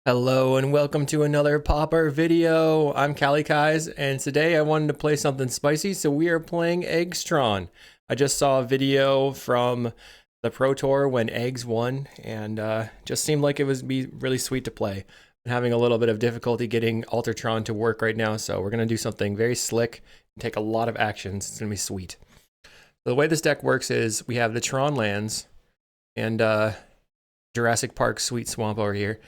Hello and welcome to another Pauper video. I'm kalikaiz and today I wanted to play something spicy, so we are playing Eggstron. I just saw a video from the Pro Tour when Eggs won and just seemed like it would be really sweet to play. I'm having a little bit of difficulty getting Altertron to work right now, so we're going to do something very slick and take a lot of actions. It's going to be sweet. So the way this deck works is we have the Tron lands and Jurassic Park Sweet Swamp over here.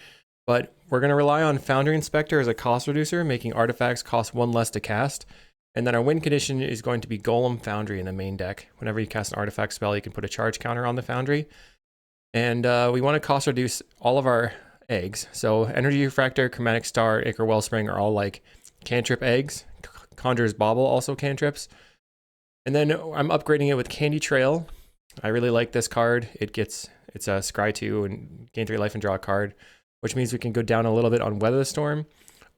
But we're going to rely on Foundry Inspector as a cost reducer, making artifacts cost one less to cast. And then our win condition is going to be Golem Foundry in the main deck. Whenever you cast an artifact spell, you can put a charge counter on the Foundry. And we want to cost reduce all of our eggs. So Energy Refractor, Chromatic Star, Ichor Wellspring are all like cantrip eggs. Conjurer's Bauble also cantrips. And then I'm upgrading it with Candy Trail. I really like this card. It's a Scry 2 and gain 3 life and draw a card, which means we can go down a little bit on Weather the Storm,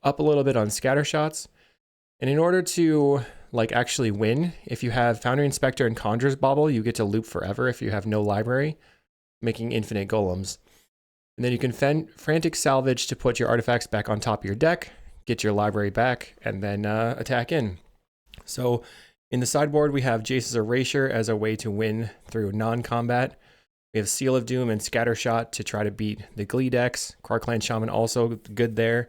up a little bit on Scatter Shots. And in order to actually win, if you have Foundry Inspector and Conjurer's Bauble, you get to loop forever if you have no library, making infinite golems. And then you can Frantic Salvage to put your artifacts back on top of your deck, get your library back, and then attack in. So in the sideboard, we have Jace's Erasure as a way to win through non-combat. We have Seal of Doom and Scattershot to try to beat the Glee decks. Quarkland Shaman also good there.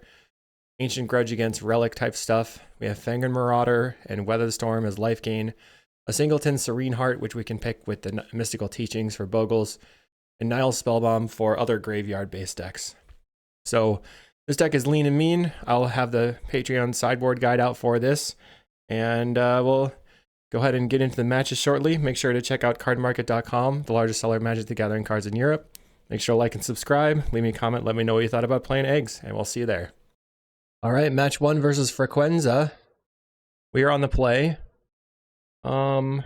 Ancient Grudge against Relic type stuff. We have Fangren Marauder and Weather the Storm as life gain. A Singleton Serene Heart, which we can pick with the Mystical Teachings for Bogles. And Nile's Spellbomb for other graveyard-based decks. So this deck is lean and mean. I'll have the Patreon sideboard guide out for this. And we'll go ahead and get into the matches shortly. Make sure to check out cardmarket.com, the largest seller of Magic the Gathering cards in Europe. Make sure to like and subscribe. Leave me a comment. Let me know what you thought about playing Eggs, and we'll see you there. All right, match 1 versus Frequenza. We are on the play. I'm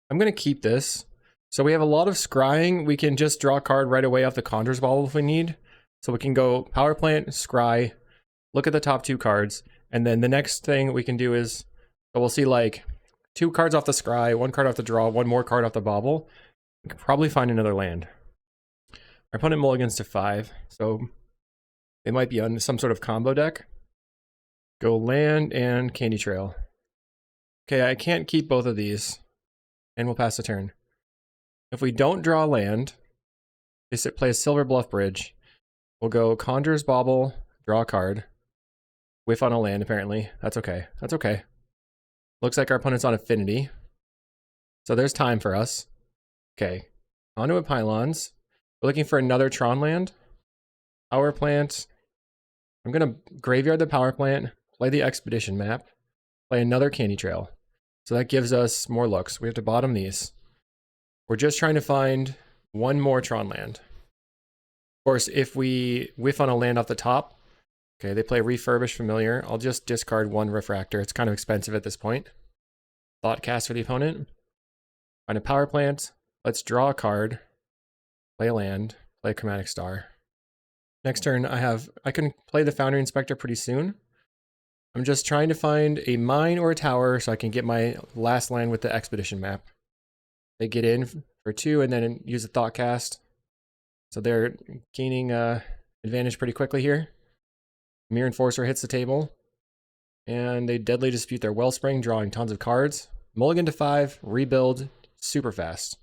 going to keep this. So we have a lot of scrying. We can just draw a card right away off the Conjurer's Bauble if we need. So we can go Power Plant, scry, look at the top 2 cards, and then the next thing we can do is, so we'll see 2 cards off the scry, 1 card off the draw, 1 more card off the bauble. We can probably find another land. Our opponent mulligans to 5, so they might be on some sort of combo deck. Go land and Candy Trail. Okay, I can't keep both of these, and we'll pass the turn. If we don't draw land, they play a Silver Bluff Bridge. We'll go Conjurer's Bauble, draw a card. Whiff on a land, apparently. That's okay. That's okay. Looks like our opponent's on Affinity. So there's time for us. Okay. Conduit Pylons. We're looking for another Tron land. Power Plant. I'm going to graveyard the Power Plant, play the Expedition map, play another Candy Trail. So that gives us more looks. We have to bottom these. We're just trying to find 1 more Tron land. Of course, if we whiff on a land off the top, okay, they play Refurbished Familiar. I'll just discard 1 Refractor. It's kind of expensive at this point. Thought Cast for the opponent. Find a Power Plant. Let's draw a card. Play a land. Play a Chromatic Star. Next turn, I can play the Foundry Inspector pretty soon. I'm just trying to find a mine or a tower so I can get my last land with the Expedition map. They get in for 2 and then use a Thought Cast. So they're gaining advantage pretty quickly here. Mirror Enforcer hits the table, and they Deadly Dispute their Wellspring, drawing tons of cards. Mulligan to 5, rebuild, super fast.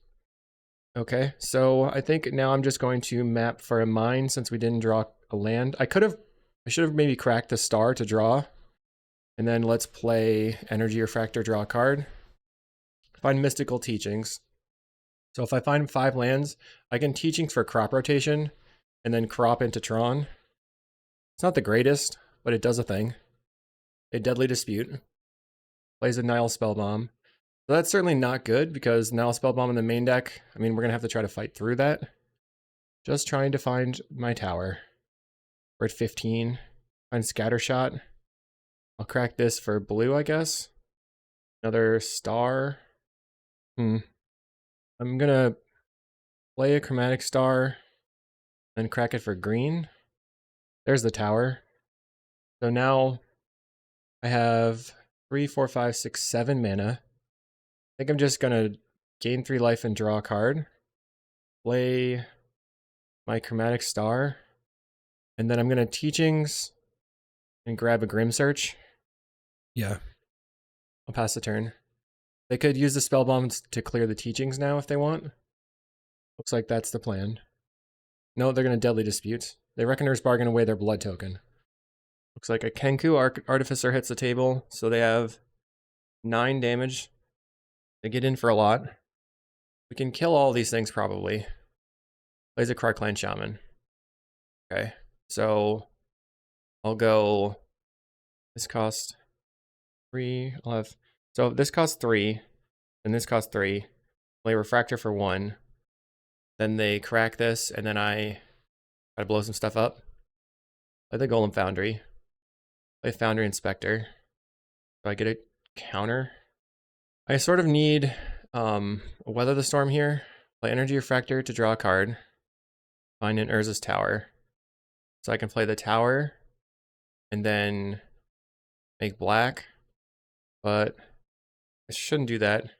Okay, so I think now I'm just going to map for a mine since we didn't draw a land. I should have maybe cracked the star to draw, and then let's play Energy Refractor, draw a card. Find Mystical Teachings. So if I find 5 lands, I can Teachings for crop rotation, and then crop into Tron. It's not the greatest, but it does a thing. A Deadly Dispute. Plays a Nile Spellbomb. So that's certainly not good, because Nile Spellbomb in the main deck, I mean, we're going to have to try to fight through that. Just trying to find my tower. We're at 15. Find Scattershot. I'll crack this for blue, I guess. Another star. I'm going to play a Chromatic Star, then crack it for green. There's the tower. So now I have 3, 4, 5, 6, 7 mana. I think I'm just going to gain 3 life and draw a card. Play my Chromatic Star. And then I'm going to teachings and grab a Grim Search. Yeah. I'll pass the turn. They could use the spell bombs to clear the teachings now if they want. Looks like that's the plan. No, they're going to Deadly Dispute. They Reckoner's Bargain away their blood token. Looks like a Kenku Artificer hits the table, so they have 9 damage. They get in for a lot. We can kill all these things probably. Plays a Clan Shaman. Okay, so I'll go. This costs 3. I'll have. So this costs 3, and this costs 3. Play Refractor for 1. Then they crack this, and then I try to blow some stuff up. Play the Golem Foundry. Play Foundry Inspector. Do I get a counter? I sort of need Weather the Storm here. Play Energy Refractor to draw a card. Find an Urza's Tower. So I can play the tower and then make black, but I shouldn't do that. I'm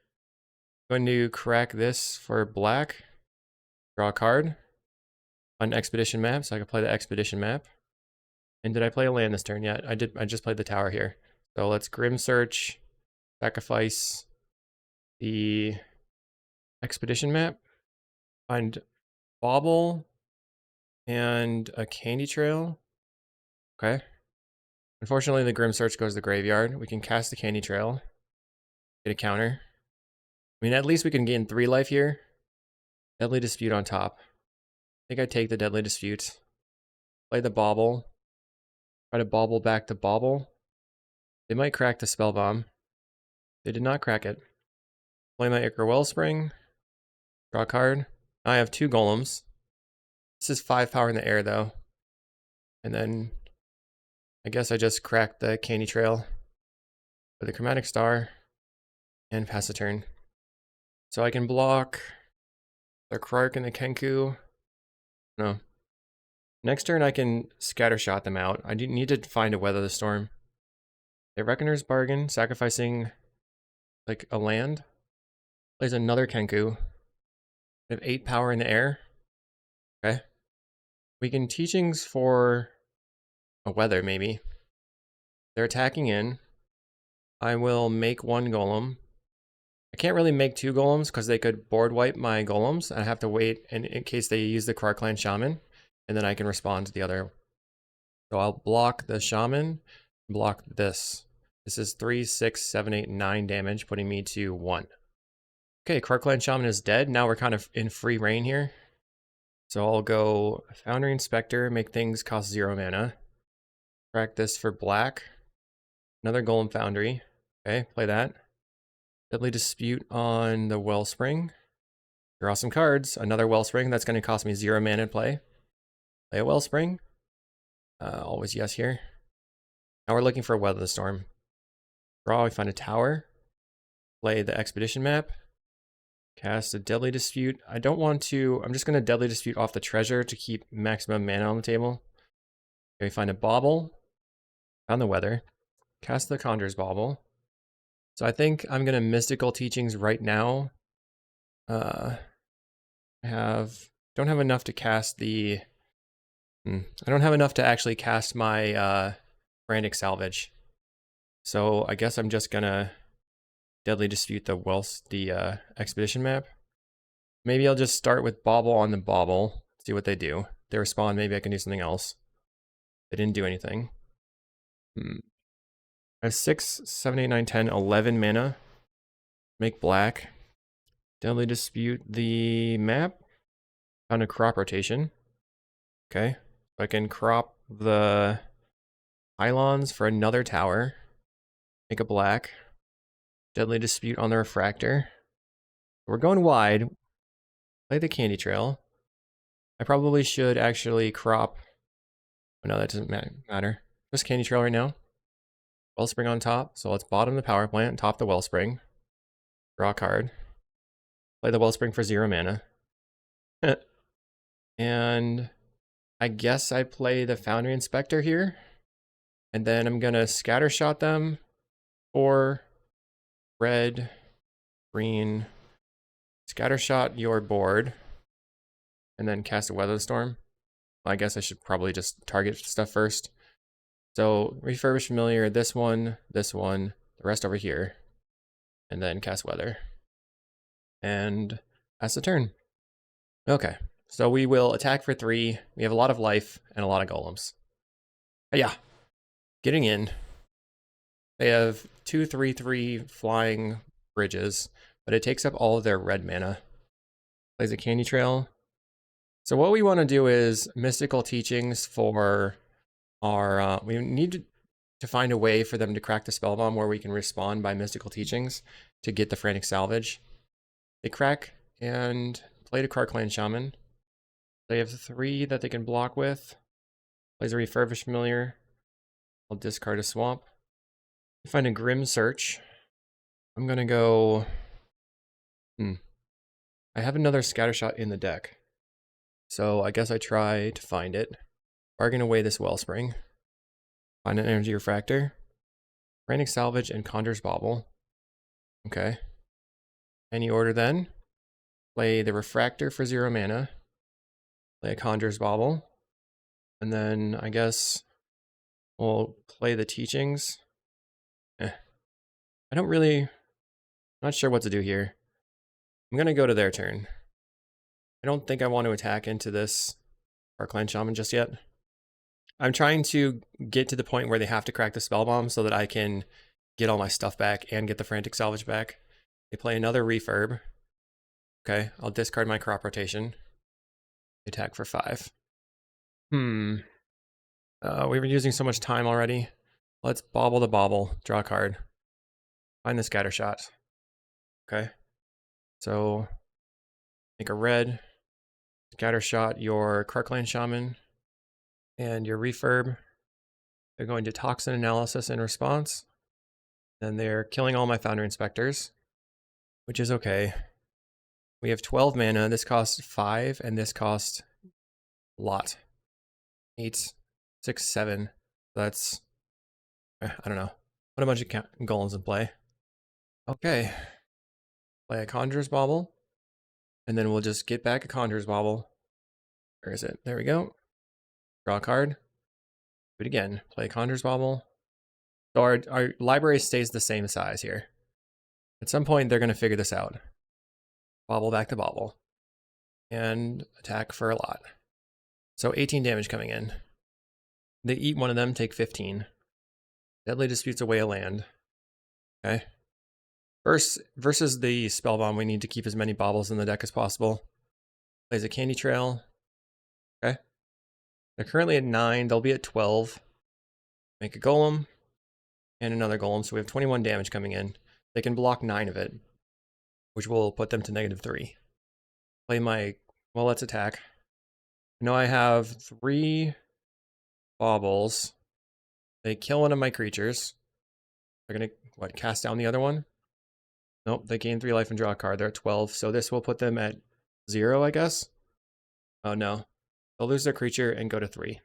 going to crack this for black. Draw a card. Find an Expedition map, so I can play the Expedition map. And did I play a land this turn yet? I did. I just played the tower here. So let's Grim Search, sacrifice the Expedition map, find Bauble and a Candy Trail. Okay. Unfortunately, the Grim Search goes to the graveyard. We can cast the Candy Trail, get a counter. I mean, at least we can gain 3 life here. Deadly Dispute on top. I think I take the Deadly Dispute. Play the Bauble. Try to Bauble back to Bauble. They might crack the Spell Bomb. They did not crack it. Play my Ichor Wellspring. Draw a card. Now I have 2 golems. This is 5 power in the air though. And then I guess I just cracked the Candy Trail with a Chromatic Star and pass the turn. So I can block the Krark and the Kenku. No. Next turn I can Scattershot them out. I need to find a Weather the Storm. A Reckoner's Bargain, sacrificing like a land. Plays another Kenku. They have 8 power in the air. Okay. We can teachings for a Weather maybe. They're attacking in. I will make 1 golem. I can't really make 2 golems because they could board wipe my golems. I have to wait in case they use the Clan Shaman, and then I can respond to the other. So I'll block the Shaman, block this. This is 3, 6, 7, 8, 9 damage, putting me to 1. Okay, Clan Shaman is dead. Now we're kind of in free reign here. So I'll go Foundry Inspector, make things cost 0 mana. Crack this for black. Another Golem Foundry. Okay, play that. Deadly Dispute on the Wellspring. Draw some cards. Another Wellspring. That's going to cost me 0 mana to play. Play a Wellspring. Always yes here. Now we're looking for a Weather the Storm. Draw, we find a tower. Play the Expedition map. Cast a Deadly Dispute. I don't want to... I'm just going to Deadly Dispute off the treasure to keep maximum mana on the table. Okay, we find a Bauble. Found the Weather. Cast the Conjurer's Bauble. So I think I'm going to Mystical Teachings right now. I don't have enough to cast the... I don't have enough to actually cast my Frantic Salvage. So I guess I'm just going to Deadly Dispute the Expedition map. Maybe I'll just start with Bauble on the Bauble. See what they do. If they respond, maybe I can do something else. They didn't do anything. I have 6, 7, 8, 9, 10, 11 mana. Make black. Deadly Dispute the map. Found a crop rotation. Okay. So I can crop the pylons for another tower. Make a black. Deadly Dispute on the refractor. We're going wide. Play the Candy Trail. I probably should actually crop. Oh, no, that doesn't matter. Just Candy Trail right now. Wellspring on top. So let's bottom the power plant, top the Wellspring. Draw a card. Play the Wellspring for 0 mana. And I guess I play the Foundry Inspector here. And then I'm going to Scattershot them for red, green. Scattershot your board. And then cast a Weather Storm. I guess I should probably just target stuff first. So refurbish familiar, this one, the rest over here, and then cast weather. And that's the turn. Okay, so we will attack for 3. We have a lot of life and a lot of golems. But yeah, getting in. They have 2/3/3 flying bridges, but it takes up all of their red mana. Plays a candy trail. So what we want to do is mystical teachings for our. We need to find a way for them to crack the spell bomb where we can respond by mystical teachings to get the frantic salvage. They crack and play to Karkland Shaman. They have 3 that they can block with. Plays a refurbish familiar. I'll discard a swamp. Find a Grim Search. I'm gonna go. I have another Scattershot in the deck, so I guess I try to find it. Bargain away this Wellspring. Find an Energy Refractor. Frantic Salvage and Conjur's Bauble. Okay. Any order then. Play the Refractor for 0 mana. Play a Conjur's Bauble. And then I guess we'll play the Teachings. I don't really. Not sure what to do here. I'm gonna go to their turn. I don't think I want to attack into this Karkland Shaman just yet. I'm trying to get to the point where they have to crack the spell bomb so that I can get all my stuff back and get the frantic salvage back. They play another refurb. Okay, I'll discard my crop rotation. Attack for 5. We were using so much time already. Let's bobble the bauble. Draw a card. Find the Scattershot. Okay. So make a red. Scattershot your Karkland Shaman and your refurb. They're going to Toxin Analysis in response. Then they're killing all my Foundry Inspectors, which is okay. We have 12 mana. This costs 5, and this costs a lot. 8, 6, 7. That's, I don't know. Put a bunch of golems in play. Okay. Play a Conjur's Bauble. And then we'll just get back a Conjur's Bauble. Where is it? There we go. Draw a card. Do it again. Play a Conjur's Bauble. So our library stays the same size here. At some point, they're going to figure this out. Bauble back to Bauble. And attack for a lot. So 18 damage coming in. They eat one of them, take 15. Deadly Disputes away a land. Okay. Versus the Spellbomb, we need to keep as many baubles in the deck as possible. Plays a Candy Trail. Okay. They're currently at 9. They'll be at 12. Make a Golem. And another Golem. So we have 21 damage coming in. They can block 9 of it, which will put them to -3. Play my... Well, let's attack. I know I have 3 baubles. They kill one of my creatures. They're going to, what, cast down the other one? Nope, they gain 3 life and draw a card. They're at 12, so this will put them at 0, I guess? Oh, no. They'll lose their creature and go to 3.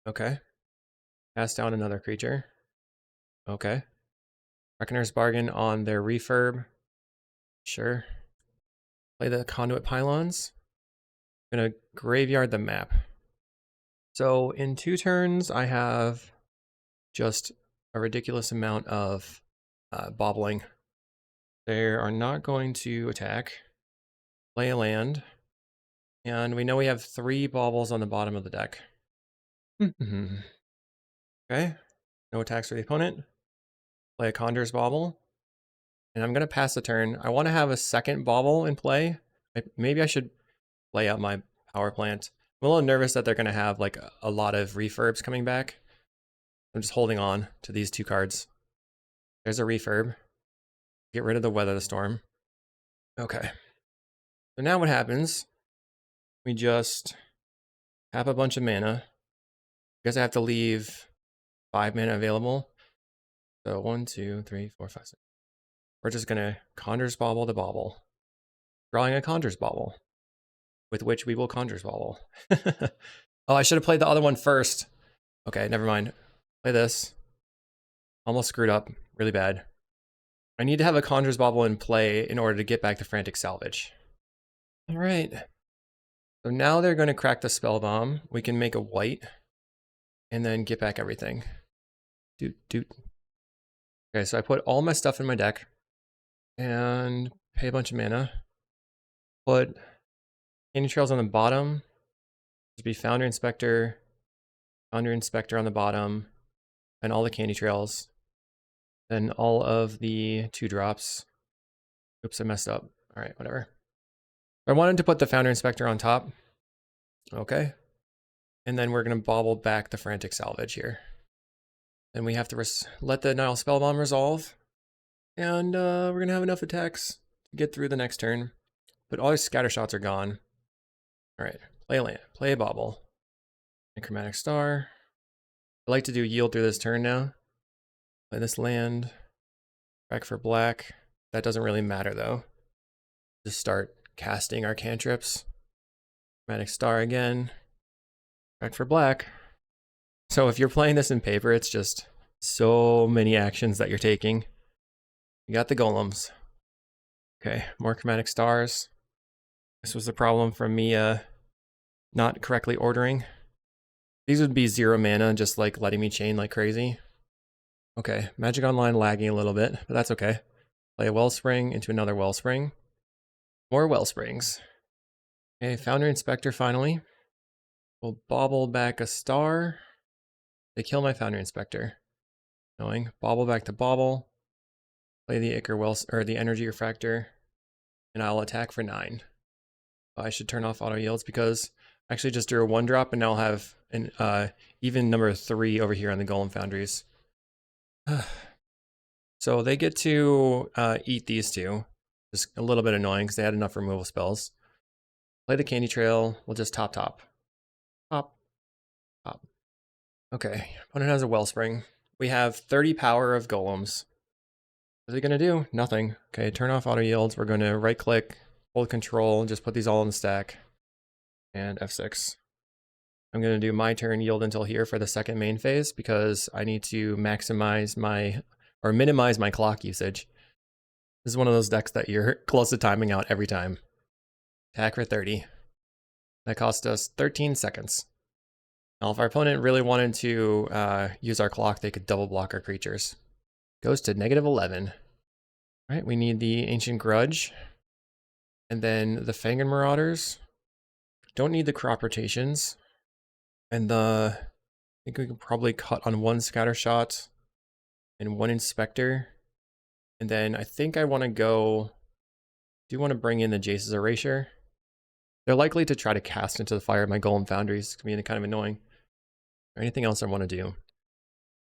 Okay. Cast down another creature. Okay. Reckoner's Bargain on their refurb. Sure. Play the Conduit Pylons. I'm going to graveyard the map. So in 2 turns, I have just a ridiculous amount of bobbling. They are not going to attack. Play a land. And we know we have 3 baubles on the bottom of the deck. Okay. No attacks for the opponent. Play a Conjur's Bauble. And I'm going to pass the turn. I want to have a second bauble in play. Maybe I should lay out my power plant. I'm a little nervous that they're going to have like a lot of refurbs coming back. I'm just holding on to these 2 cards. There's a refurb. Get rid of the Weather the Storm. Okay. So now what happens? We just have a bunch of mana. I guess I have to leave 5 mana available. So 1, 2, 3, 4, 5, 6. We're just gonna Conjur's Bauble the Bauble. Drawing a Conjur's Bauble. With which we will Conjur's Bauble. Oh, I should have played the other one first. Okay, never mind. Play this. Almost screwed up really bad. I need to have a Conjur's Bauble in play in order to get back the Frantic Salvage. All right. So now they're going to crack the spell bomb. We can make a white and then get back everything. Doot, doot. Okay, so I put all my stuff in my deck and pay a bunch of mana. Put candy trails on the bottom. Just be Founder Inspector on the bottom, and all the candy trails. Then all of the 2-drops. Oops, I messed up. All right, whatever. I wanted to put the Founder Inspector on top. Okay. And then we're going to bobble back the Frantic Salvage here. Then we have to let the Nile Spellbomb resolve. And we're going to have enough attacks to get through the next turn. But all his scatter shots are gone. All right, play a land, play a bobble. A Chromatic Star. I like to do yield through this turn now. Play this land. Back for black. That doesn't really matter though. Just start casting our cantrips. Chromatic Star again. Back for black. So if you're playing this in paper, it's just so many actions that you're taking. You got the golems. Okay, more Chromatic Stars. This was the problem from me not correctly ordering. These would be 0 mana, just like letting me chain like crazy. Okay, Magic Online lagging a little bit, but that's okay. Play a Wellspring into another Wellspring. More Wellsprings. Okay, Founder Inspector finally. We'll bobble back a star. They kill my Founder Inspector. Knowing. Bobble back to bobble. Play the the Energy Refractor. And I'll attack for 9. I should turn off auto yields because I actually just drew a 1-drop and now I'll have an even number 3 over here on the Golem Foundries. So they get to eat these two. Just a little bit annoying because they had enough removal spells. Play the Candy Trail. We'll just top. Top. Okay, opponent has a Wellspring. We have 30 power of golems. What are they gonna do? Nothing. Okay, turn off auto yields. We're gonna right click, hold control, just put these all in the stack. And F6. I'm gonna do my turn yield until here for the second main phase because I need to minimize my clock usage. This is one of those decks that you're close to timing out every time. Attack for 30. That cost us 13 seconds. Now, if our opponent really wanted to use our clock, they could double block our creatures. Goes to -11. All right, we need the Ancient Grudge. And then the Fangren Marauders. Don't need the crop rotations. And I think we can probably cut on 1 Scatter Shot and 1 Inspector. And then I think I want to bring in the Jace's Erasure. They're likely to try to cast into the fire my Golem Foundries. It's going to be kind of annoying. Or anything else I want to do?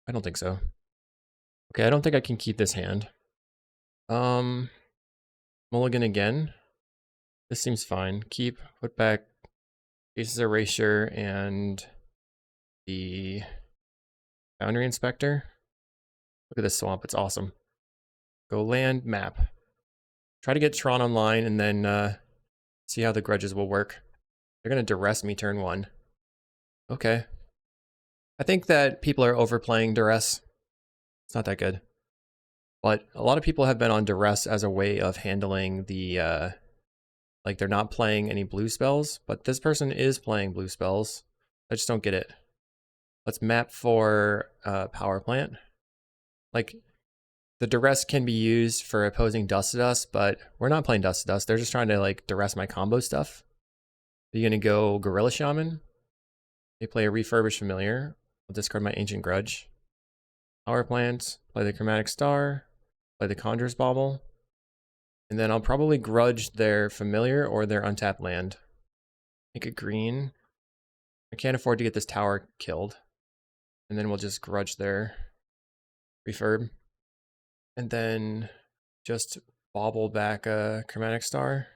I don't think so. Okay, I don't think I can keep this hand. Mulligan again. This seems fine. Keep, put back Jace's Erasure and the Boundary Inspector. Look at this swamp, it's awesome. Go land, map. Try to get Tron online and then see how the grudges will work. They're going to duress me turn 1. Okay. I think that people are overplaying duress. It's not that good. But a lot of people have been on duress as a way of handling the, like they're not playing any blue spells, but this person is playing blue spells. I just don't get it. Let's map for Power Plant. Like, the duress can be used for opposing Dust to Dust, but we're not playing Dust to Dust. They're just trying to like duress my combo stuff. Are you gonna go Gorilla Shaman? They play a Refurbished Familiar. I'll discard my Ancient Grudge. Power Plant, play the Chromatic Star, play the Conjurer's Bauble. And then I'll probably grudge their Familiar or their untapped land. Make it green. I can't afford to get this tower killed. And then we'll just grudge their Refurb. And then just bobble back a Chromatic Star.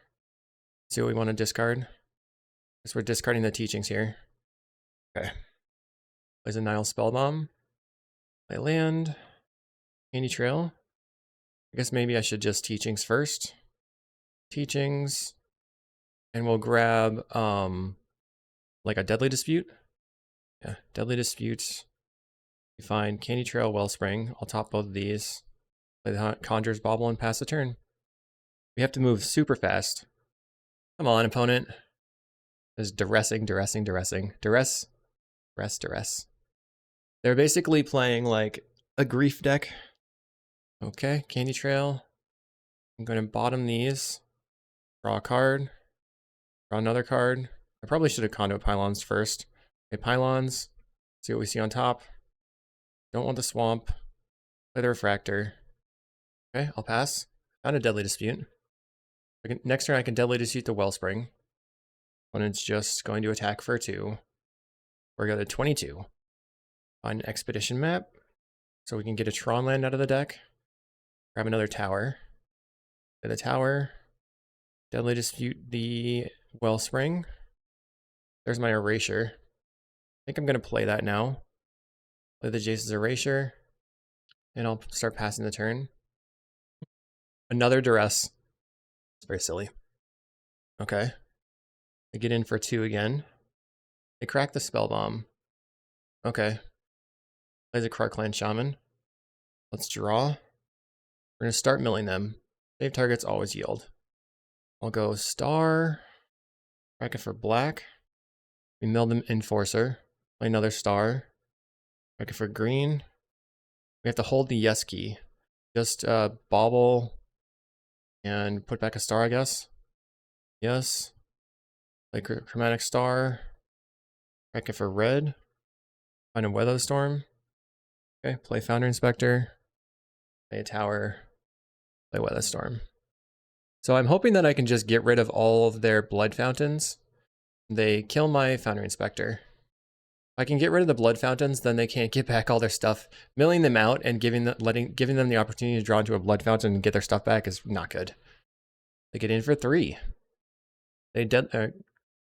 See what we want to discard. Because we're discarding the teachings here. Okay. Plays a Nile Spellbomb. Play land. Candy Trail. I guess maybe I should just teachings first. Teachings. And we'll grab like a Deadly Dispute. Yeah, Deadly Dispute. We find Candy Trail, Wellspring. I'll top both of these. Play the Conjurer's Bauble and pass the turn. We have to move super fast. Come on, opponent. There's duress. They're basically playing like a grief deck. Okay, Candy Trail. I'm going to bottom these. Draw a card. Draw another card. I probably should have conduit pylons first. Okay, pylons. See what we see on top. Don't want the swamp. Play the refractor. Okay, I'll pass. Found a deadly dispute. Next turn I can deadly dispute the wellspring. When it's just going to attack for 2. We're going to 22. Find an expedition map. So we can get a Tron land out of the deck. Grab another tower. Play the tower. Deadly dispute the wellspring. There's my erasure. I think I'm going to play that now. Play the Jace's erasure. And I'll start passing the turn. Another duress. It's very silly. Okay. I get in for 2 again. They crack the spell bomb. Okay. Plays a Clan Shaman. Let's draw. We're going to start milling them. Save targets always yield. I'll go star. Crack it for black. We mill them Enforcer. Play another star. Crack it for green. We have to hold the yes key. Just bobble and put back a star, I guess. Yes. Play chromatic star. Crack it for red. Find a weather storm. Okay, play Founder Inspector. Play a tower. Play weather storm. So I'm hoping that I can just get rid of all of their blood fountains. They kill my Founder Inspector. If I can get rid of the blood fountains, then they can't get back all their stuff. Milling them out and giving them the opportunity to draw into a blood fountain and get their stuff back is not good. They get in for 3.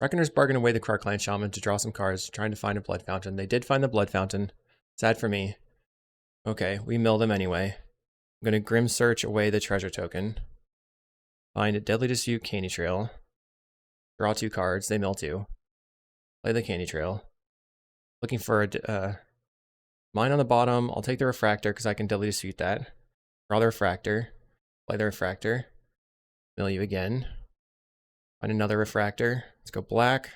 Reckoner's bargain away the Clan Shaman to draw some cards, trying to find a blood fountain. They did find the blood fountain. Sad for me. Okay, we mill them anyway. I'm going to Grim Search away the treasure token. Find a Deadly Dispute Candy Trail. Draw 2 cards. They mill 2. Play the Candy Trail. Looking for a mine on the bottom. I'll take the refractor because I can Deadly Dispute that. Draw the refractor. Play the refractor. Mill you again. Find another refractor. Let's go black.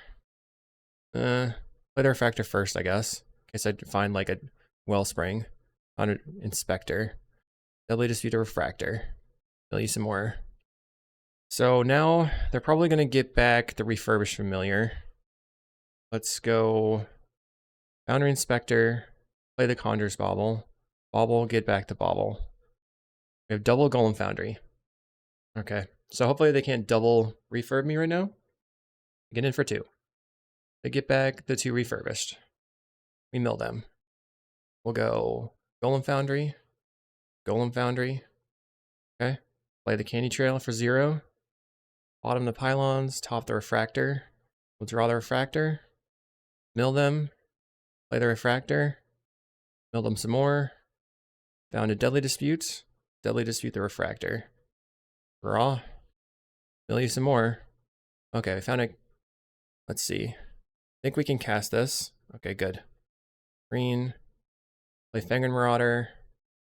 Play the refractor first, I guess. In case I find like a wellspring. Found an inspector. Deadly Dispute a refractor. Mill you some more. So now they're probably going to get back the refurbished familiar. Let's go Founder Inspector, play the Conjurer's Bauble. Bauble, get back the Bauble. We have double Golem Foundry. Okay, so hopefully they can't double refurb me right now. Get in for 2. They get back the 2 refurbished. We mill them. We'll go Golem Foundry. Golem Foundry. Okay, play the Candy Trail for 0. Bottom the pylons, top the refractor. We'll draw the refractor. Mill them. Play the refractor. Mill them some more. Found a Deadly Dispute. Deadly Dispute the refractor. Draw. Mill you some more. Okay, we found a... Let's see. I think we can cast this. Okay, good. Green. Play Fangren Marauder.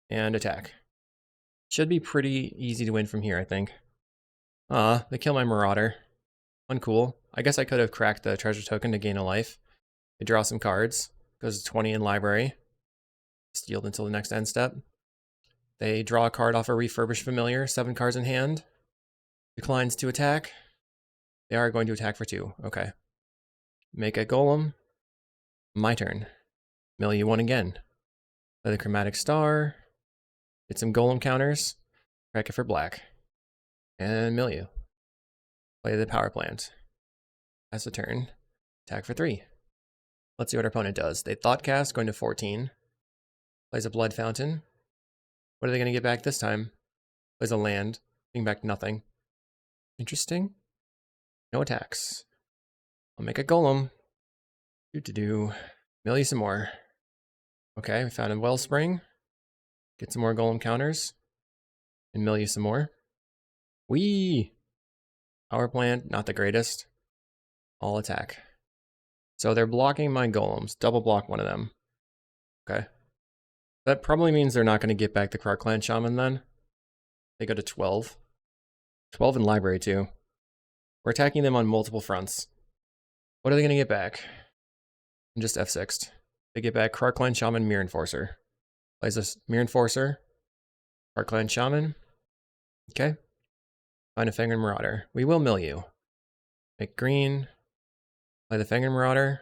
And attack. Should be pretty easy to win from here, I think. They kill my Marauder. Uncool. I guess I could have cracked the treasure token to gain a life. They draw some cards. Goes to 20 in library. Stealed until the next end step. They draw a card off a refurbished familiar. 7 cards in hand. Declines to attack. They are going to attack for 2. Okay. Make a golem. My turn. Mill you 1 again. Play the chromatic star. Get some golem counters. Crack it for black. And mill you. Play the power plant. Pass a turn. Attack for 3. Let's see what our opponent does. They Thoughtcast, going to 14. Plays a blood fountain. What are they going to get back this time? Plays a land. Getting back nothing. Interesting. No attacks. I'll make a golem. Mill you some more. Okay, we found a wellspring. Get some more golem counters. And mill you some more. Whee! Power plant, not the greatest. All attack. So they're blocking my golems. Double block one of them. Okay. That probably means they're not going to get back the Clan Shaman then. They go to 12. 12 in library too. We're attacking them on multiple fronts. What are they going to get back? And just F6'd. They get back Krarkland Shaman, Mirror Enforcer. Plays this Mirror Enforcer. Krarkland Shaman. Okay. Find a Fangren Marauder. We will mill you. Make green. Play the Fangren Marauder.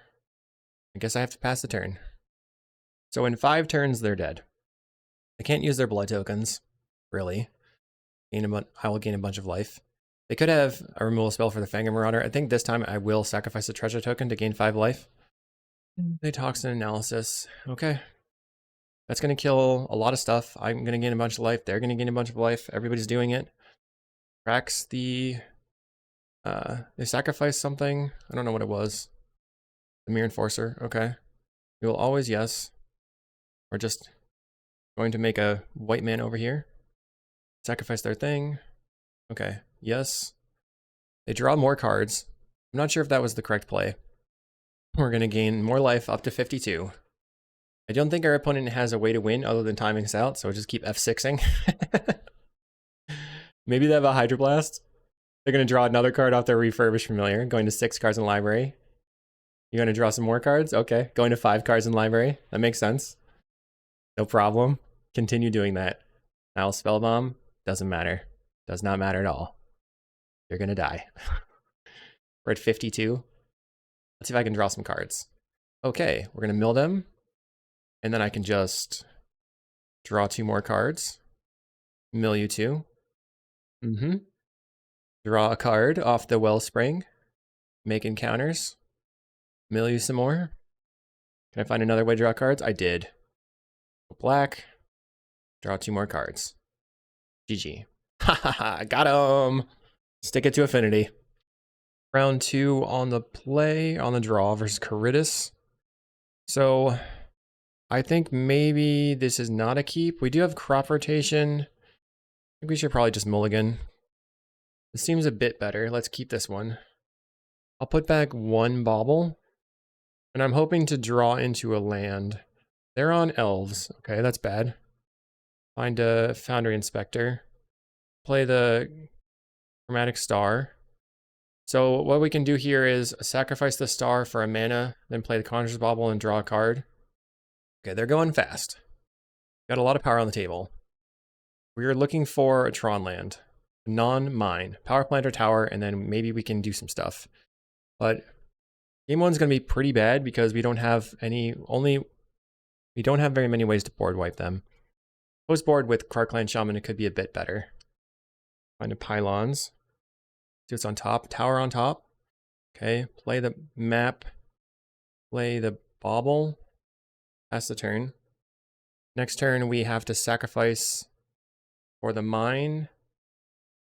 I guess I have to pass the turn. So in 5 turns, they're dead. They can't use their blood tokens, really. I will gain a bunch of life. They could have a removal spell for the Fangren Marauder. I think this time I will sacrifice a treasure token to gain 5 life. They toxin analysis. Okay. That's going to kill a lot of stuff. I'm going to gain a bunch of life. They're going to gain a bunch of life. Everybody's doing it. Cracks the... they sacrificed something. I don't know what it was. The Mirror Enforcer. Okay. We will always yes. We're just going to make a white man over here. Sacrifice their thing. Okay. Yes. They draw more cards. I'm not sure if that was the correct play. We're going to gain more life up to 52. I don't think our opponent has a way to win other than timing us out, so we'll just keep F6ing. Maybe they have a Hydroblast. They're going to draw another card off their Refurbished Familiar, going to 6 cards in the library. You're going to draw some more cards? Okay, going to 5 cards in the library. That makes sense. No problem. Continue doing that. Now Spellbomb, doesn't matter. Does not matter at all. You're going to die. We're at 52. Let's see if I can draw some cards. Okay, we're going to mill them. And then I can just draw 2 more cards. Mill you 2. Draw a card off the Wellspring. Make encounters. Mill you some more. Can I find another way to draw cards? I did. Black. Draw 2 more cards. GG. Ha ha ha, got him! Stick it to Affinity. Round 2 on the play, on the draw versus Caritas. So I think maybe this is not a keep. We do have crop rotation. I think we should probably just mulligan. This seems a bit better. Let's keep this one. I'll put back 1 bauble. And I'm hoping to draw into a land. They're on Elves. Okay, that's bad. Find a Foundry Inspector. Play the Chromatic Star. So what we can do here is sacrifice the star for a mana, then play the Conjurer's Bauble and draw a card. Okay, they're going fast. Got a lot of power on the table. We are looking for a Tron land. Non-mine. Power plant or tower, and then maybe we can do some stuff. But game 1's going to be pretty bad because we don't have we don't have very many ways to board wipe them. Post board with Krarkland Shaman, it could be a bit better. Find a pylons. See what's on top. Tower on top. Okay, play the map. Play the bauble. Pass the turn. Next turn we have to sacrifice for the mine.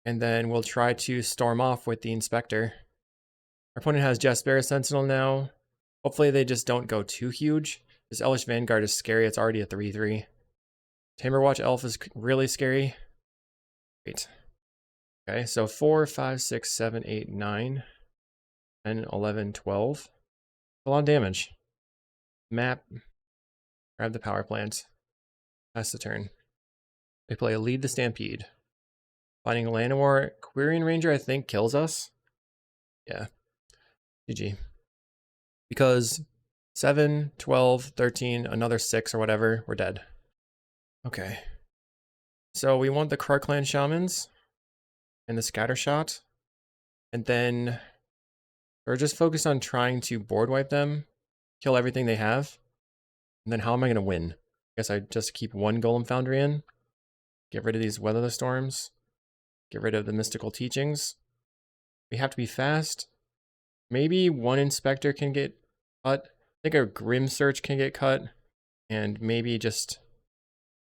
And then we'll try to storm off with the Inspector. Our opponent has Jasper Sentinel now. Hopefully they just don't go too huge. This Elvish Vanguard is scary. It's already a 3/3. Tamerwatch Elf is really scary. Great. Okay, so 4, 5, 6, 7, 8, 9, 10, 11, 12. A lot of damage. Map. Grab the power plant. Pass the turn. They play a Lead the Stampede. Finding a Llanowar. Quirion Ranger, I think, kills us. Yeah. GG. Because 7, 12, 13, another 6 or whatever, we're dead. Okay. So we want the Krarkland Shamans and the Scattershot. And then we're just focused on trying to board wipe them, kill everything they have. And then how am I going to win? I guess I just keep 1 Golem Foundry in. Get rid of these Weather the Storms. Get rid of the Mystical Teachings. We have to be fast. Maybe 1 Inspector can get cut. I think a Grim Search can get cut. And maybe just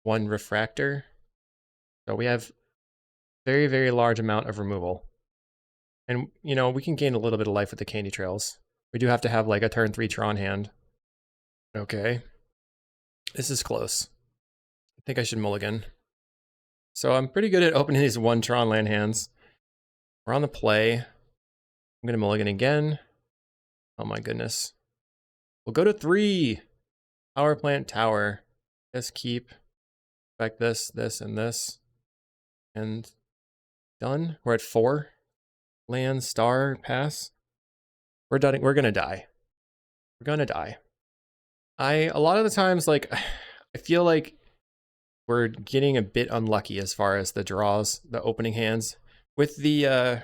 1 Refractor. So we have very, very large amount of removal. And, you know, we can gain a little bit of life with the Candy Trails. We do have to have like a turn 3 Tron hand. Okay. This is close. I think I should mulligan. So I'm pretty good at opening these 1 Tron land hands. We're on the play. I'm going to mulligan again. Oh my goodness. We'll go to 3. Power plant tower. Just keep. Back this, this, and this. And done. We're at 4. Land, star, pass. We're done. We're gonna die. We're gonna die. A lot of the times, like, I feel like we're getting a bit unlucky as far as the draws, the opening hands. With the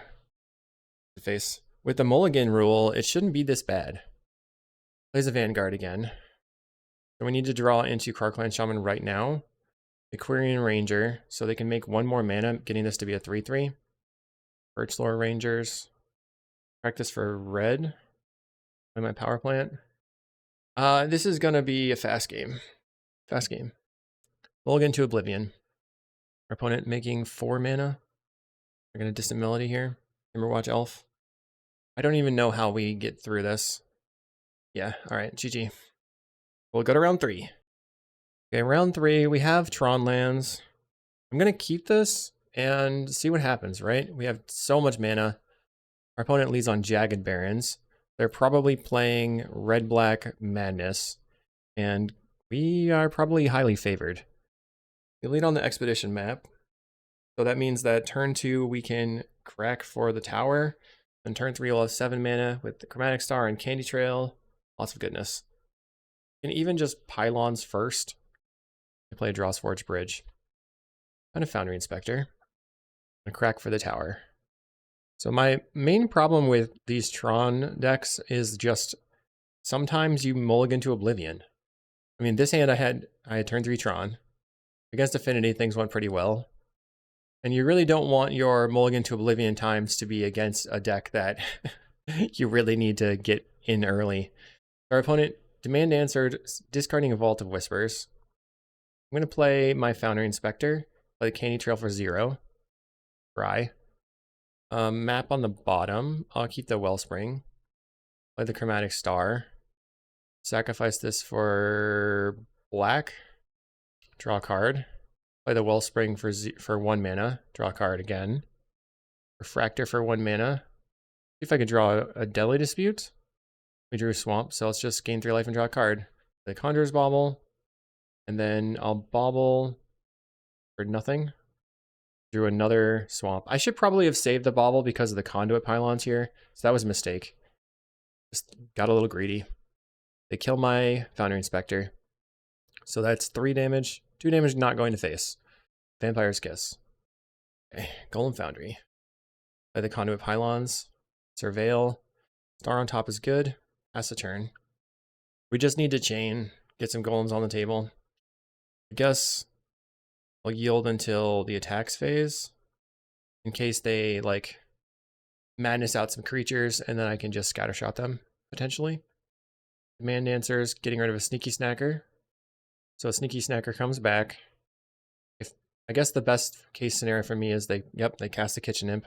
with the mulligan rule, it shouldn't be this bad. Plays a Vanguard again. So we need to draw into Krark-Clan Shaman right now. Aquarian Ranger, so they can make one more mana, getting this to be a 3/3. Birchlore Rangers. Practice for red. Play my power plant. This is gonna be a fast game. Fast game. Mulligan to Oblivion. Our opponent making 4 mana. We're gonna Distant Melody here. Timberwatch Elf. I don't even know how we get through this. Yeah, alright, GG. We'll go to round 3. Okay, round 3, we have Tron lands. I'm gonna keep this and see what happens, right? We have so much mana. Our opponent leads on Jagged Barrens. They're probably playing Red-Black Madness, and we are probably highly favored. We lead on the Expedition map, so that means that turn 2 we can crack for the tower, and turn 3 we'll have 7 mana with the Chromatic Star and Candy Trail. Lots of goodness. And even just Pylons first. I play a Drawsforge Bridge. And a Foundry Inspector. And a crack for the tower. So my main problem with these Tron decks is just sometimes you mulligan to Oblivion. I mean, this hand I had turn 3 Tron. Against Affinity, things went pretty well. And you really don't want your mulligan to Oblivion times to be against a deck that you really need to get in early. Our opponent demand answered, discarding a Vault of Whispers. I'm going to play my Foundry Inspector, play the Candy Trail for 0. Cry. Map on the bottom. I'll keep the Wellspring. Play the Chromatic Star. Sacrifice this for black. Draw a card. Play the Wellspring for 1 mana. Draw a card again. Refractor for 1 mana. See if I can draw a Deadly Dispute. We drew a Swamp, so let's just gain 3 life and draw a card. The Conjurer's Bauble. And then I'll Bauble for nothing. Drew another Swamp. I should probably have saved the Bauble because of the Conduit Pylons here. So that was a mistake. Just got a little greedy. They kill my Foundry Inspector. So that's 3 damage. 2 damage not going to face. Vampire's Kiss. Okay, Golem Foundry. Play the Conduit Pylons. Surveil. Star on top is good. Pass the turn. We just need to chain. Get some golems on the table. I guess I'll yield until the attacks phase. In case they, like, madness out some creatures, and then I can just scattershot them, potentially. Demand Answer's getting rid of a Sneaky Snacker. So a Sneaky Snacker comes back. I guess the best case scenario for me is they cast the Kitchen Imp.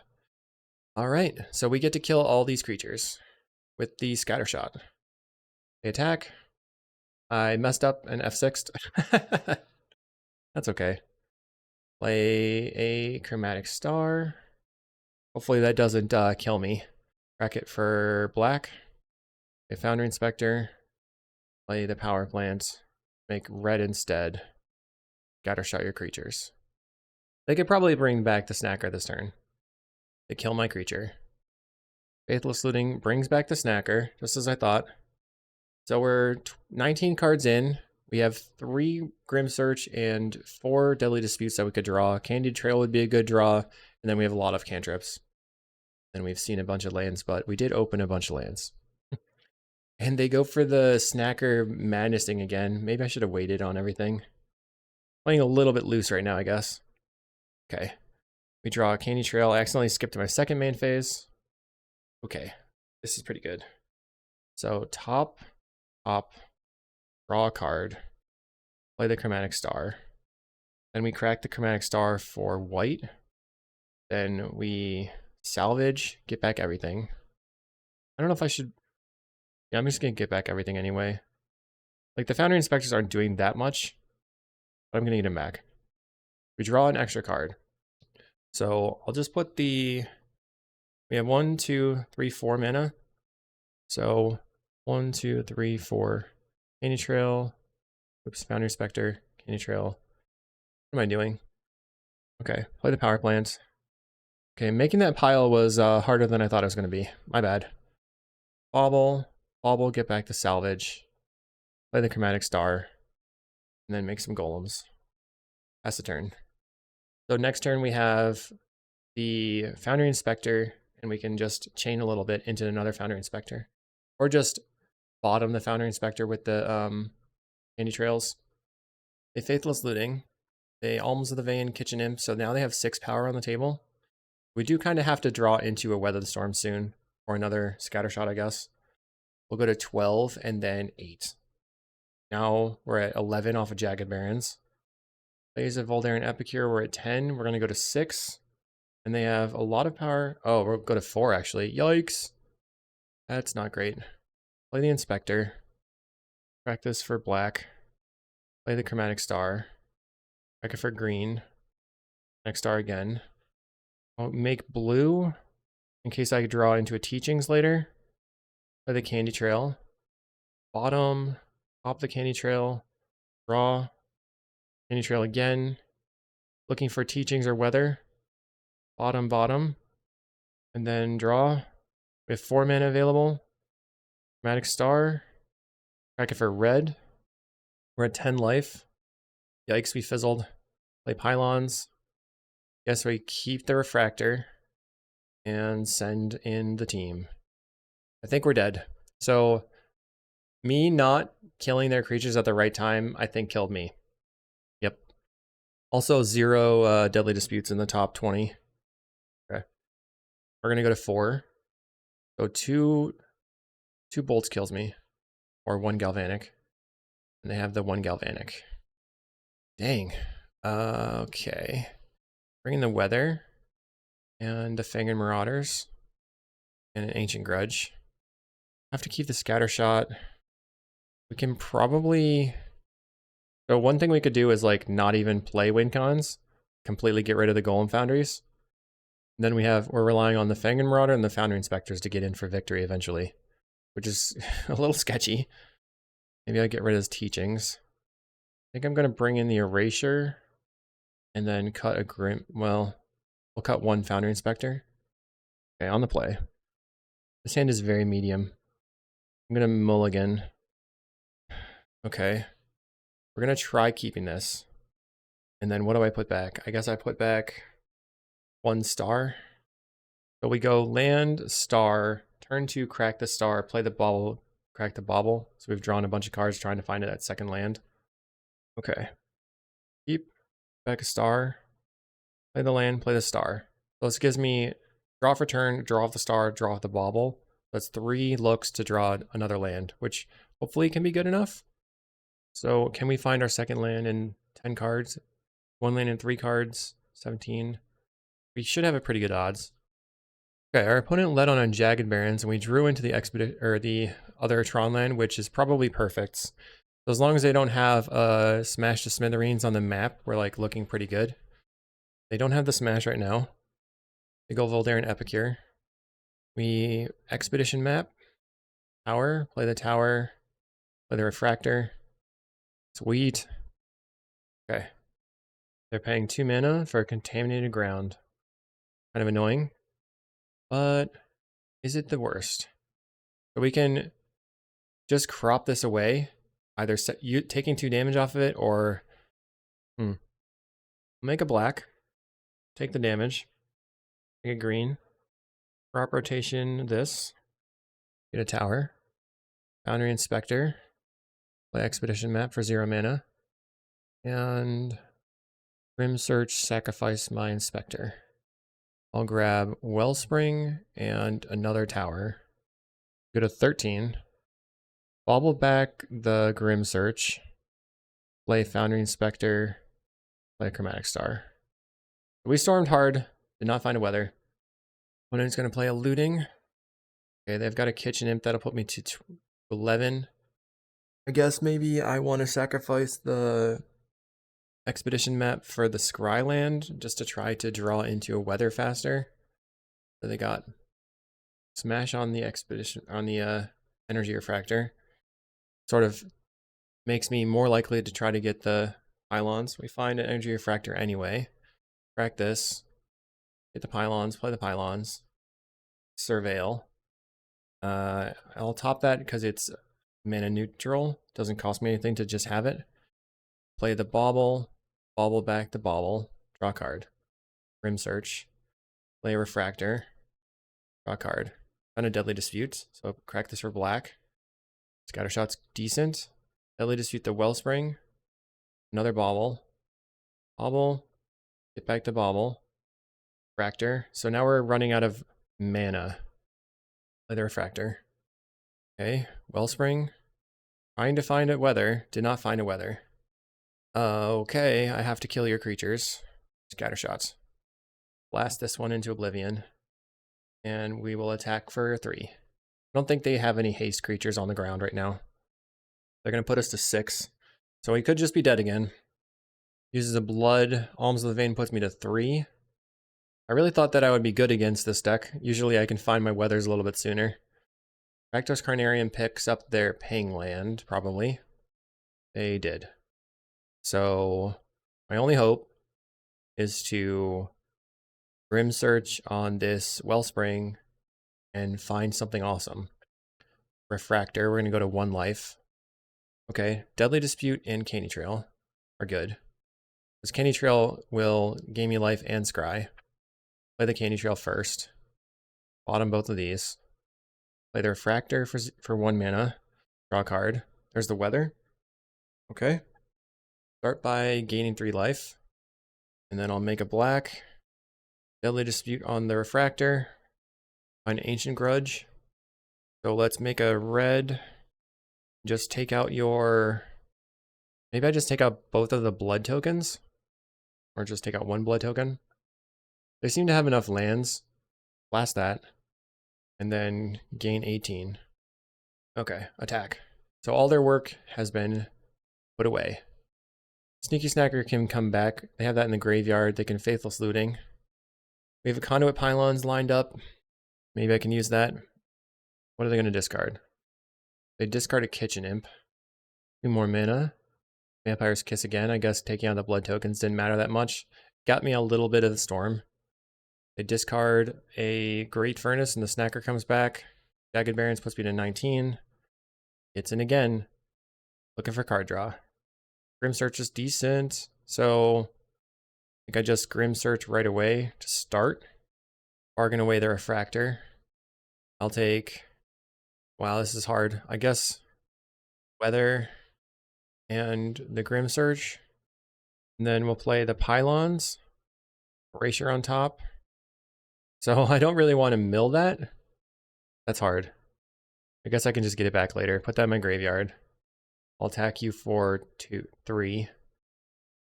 Alright, so we get to kill all these creatures with the Scattershot. They attack. I messed up and F6'd. That's okay. Play a Chromatic Star. Hopefully that doesn't kill me. Crack it for black. A Foundry Inspector. Play the Power Plant. Make red instead. Scattershot your creatures. They could probably bring back the Snacker this turn. They kill my creature. Faithless Looting brings back the Snacker, just as I thought. So we're 19 cards in. We have 3 Grim Search and 4 Deadly Disputes that we could draw. Candied Trail would be a good draw. And then we have a lot of cantrips. And we've seen a bunch of lands, but we did open a bunch of lands. And they go for the Snacker Madnessing again. Maybe I should have waited on everything. Playing a little bit loose right now, I guess. Okay. We draw a Candy Trail. I accidentally skipped my second main phase. Okay. This is pretty good. So top, draw a card. Play the Chromatic Star. Then we crack the Chromatic Star for white. Then we salvage, get back everything. I don't know if I should... Yeah, I'm just going to get back everything anyway. Like, the Foundry Inspectors aren't doing that much, but I'm going to get them back. We draw an extra card. So I'll just put the... We have 1, 2, 3, 4 mana. So 1, 2, 3, 4. Candy Trail. Oops, Foundry Inspector. Candy Trail. What am I doing? Okay, play the Power Plant. Okay, making that pile was harder than I thought it was going to be. My bad. bauble, bauble, get back to salvage, play the chromatic star, and then make some golems. Pass the turn. So next turn we have the Foundry Inspector, and we can just chain a little bit into another Foundry Inspector. Or just bottom the Foundry Inspector with the candy trails. They Faithless Looting. They Alms of the Vein, Kitchen Imp, so now they have 6 power on the table. We do kind of have to draw into a Weather the Storm soon, or another Scattershot, I guess. We'll go to 12 and then 8. Now we're at 11 off of Jagged Barrens. Blaze of Voldaren Epicure, we're at 10. We're going to go to 6. And they have a lot of power. Oh, we'll go to 4 actually. Yikes. That's not great. Play the Inspector. Practice for black. Play the Chromatic Star. Back it for green. Next star again. I'll make blue in case I draw into a Teachings later. Play the Candy Trail. Bottom. Pop the Candy Trail. Draw. Candy Trail again. Looking for Teachings or Weather. Bottom, bottom. And then draw. We have 4 mana available. Chromatic Star. Back it for red. We're at 10 life. Yikes, we fizzled. Play Pylons. Guess we keep the Refractor and send in the team. I think we're dead. So me not killing their creatures at the right time, I think killed me. Yep. Also 0 Deadly Disputes in the top 20. Okay. We're going to go to 4. So 2 bolts kills me. Or 1 Galvanic. And they have the 1 Galvanic. Dang. Okay. Bring in the Weather. And the Fangren Marauders. And an Ancient Grudge. I have to keep the Scattershot. We can probably... So one thing we could do is like not even play win cons. Completely get rid of the Golem Foundries. And then we're relying on the Fangren Marauder and the Foundry Inspectors to get in for victory eventually. Which is a little sketchy. Maybe I get rid of his Teachings. I think I'm going to bring in the Erasure. And then cut a Grim... Well, we'll cut 1 Foundry Inspector. Okay, on the play. This hand is very medium. I'm going to mulligan. Okay. We're going to try keeping this. And then what do I put back? I guess I put back 1 star. So we go land, star, turn 2, crack the star, play the bauble, crack the bauble. So we've drawn a bunch of cards trying to find that second land. Okay. Keep back a star, play the land, play the star. So this gives me draw for turn, draw off the star, draw off the bauble. That's 3 looks to draw another land, which hopefully can be good enough. So can we find our second land in 10 cards? 1 land in 3 cards, 17. We should have a pretty good odds. Okay, our opponent led on Jagged Barrens, and we drew into the other Tron land, which is probably perfect. So as long as they don't have Smash to Smithereens on the map, we're like looking pretty good. They don't have the Smash right now. They go Voldaren Epicure. We Expedition map. Tower, play the tower, play the Refractor. Sweet. Okay. They're paying 2 mana for a Contaminated Ground. Kind of annoying. But is it the worst? So we can just crop this away. Either taking 2 damage off of it or... Make a black. Take the damage. Make a green. Crop rotation this. Get a tower. Foundry Inspector. Play Expedition map for 0 mana. And Grim Search, sacrifice my Inspector. I'll grab Wellspring and another tower. Go to 13. Bobble back the Grim Search. Play Foundry Inspector. Play Chromatic Star. We stormed hard. Did not find a weather. Opponent's going to play a Looting. Okay, they've got a Kitchen Imp. That'll put me to 11. I guess maybe I want to sacrifice the Expedition map for the Scryland just to try to draw into a weather faster. So they got Smash on the Expedition, on the Energy Refractor. Sort of makes me more likely to try to get the Pylons. We find an Energy Refractor anyway. Crack this. Get the Pylons, play the Pylons. Surveil. I'll top that because it's mana neutral. Doesn't cost me anything to just have it. Play the bauble, bauble back the bauble, draw a card. Rim Search, play a Refractor, draw a card. Found a Deadly Dispute, so crack this for black. Scattershot's decent. Deadly Dispute the Wellspring, another bauble, bauble, get back the bauble, Refractor. So now we're running out of mana. Play the Refractor. Okay, Wellspring. Trying to find a weather. Did not find a weather. Okay, I have to kill your creatures. Scattershots. Blast this one into oblivion. And we will attack for 3. I don't think they have any haste creatures on the ground right now. They're going to put us to 6. So he could just be dead again. Uses a blood. Alms of the Vein puts me to 3. I really thought that I would be good against this deck. Usually I can find my weathers a little bit sooner. Rakdos Carnarium picks up their paying land, probably. They did. So my only hope is to Grim Search on this Wellspring and find something awesome. Refractor, we're going to go to 1 life. Okay, Deadly Dispute and Caney Trail are good. Because Caney Trail will gain me life and scry. Play the Caney Trail first. Bottom both of these. Play the Refractor for 1 mana. Draw a card. There's the weather. Okay. Start by gaining 3 life. And then I'll make a black. Deadly Dispute on the Refractor. Find Ancient Grudge. So let's make a red. Just take out your... Maybe I just take out both of the blood tokens? Or just take out 1 blood token? They seem to have enough lands. Blast that. And then gain 18. Okay, attack. So all their work has been put away. Sneaky Snacker can come back. They have that in the graveyard. They can Faithless Looting. We have a Conduit Pylons lined up. Maybe I can use that. What are they going to discard? They discard a Kitchen Imp. 2 more mana. Vampire's Kiss again. I guess taking out the blood tokens didn't matter that much. Got me a little bit of the Storm. They discard a Great Furnace and the Snacker comes back. Jagged Barrens puts me to 19. Gets in again. Looking for card draw. Grim Search is decent. So I think I just Grim Search right away to start. Bargain away the Refractor. I'll take... Wow, this is hard. I guess Weather and the Grim Search. And then we'll play the Pylons. Erasure on top. So I don't really want to mill that. That's hard. I guess I can just get it back later. Put that in my graveyard. I'll attack you for 3. I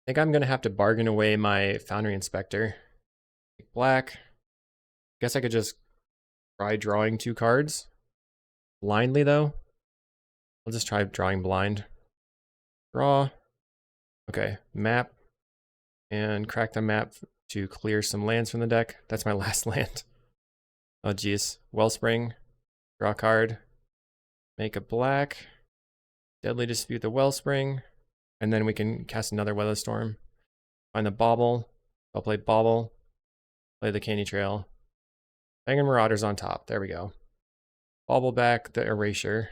think I'm going to have to bargain away my Foundry Inspector. Black. Guess I could just try drawing 2 cards. Blindly, though. I'll just try drawing blind. Draw. Okay, map. And crack the map to clear some lands from the deck. That's my last land. Oh, geez. Wellspring. Draw a card. Make a black. Deadly Dispute the Wellspring. And then we can cast another Weather Storm. Find the Bauble. I'll play Bauble. Play the Caney Trail. Banging Marauders on top. There we go. Bauble back the Erasure.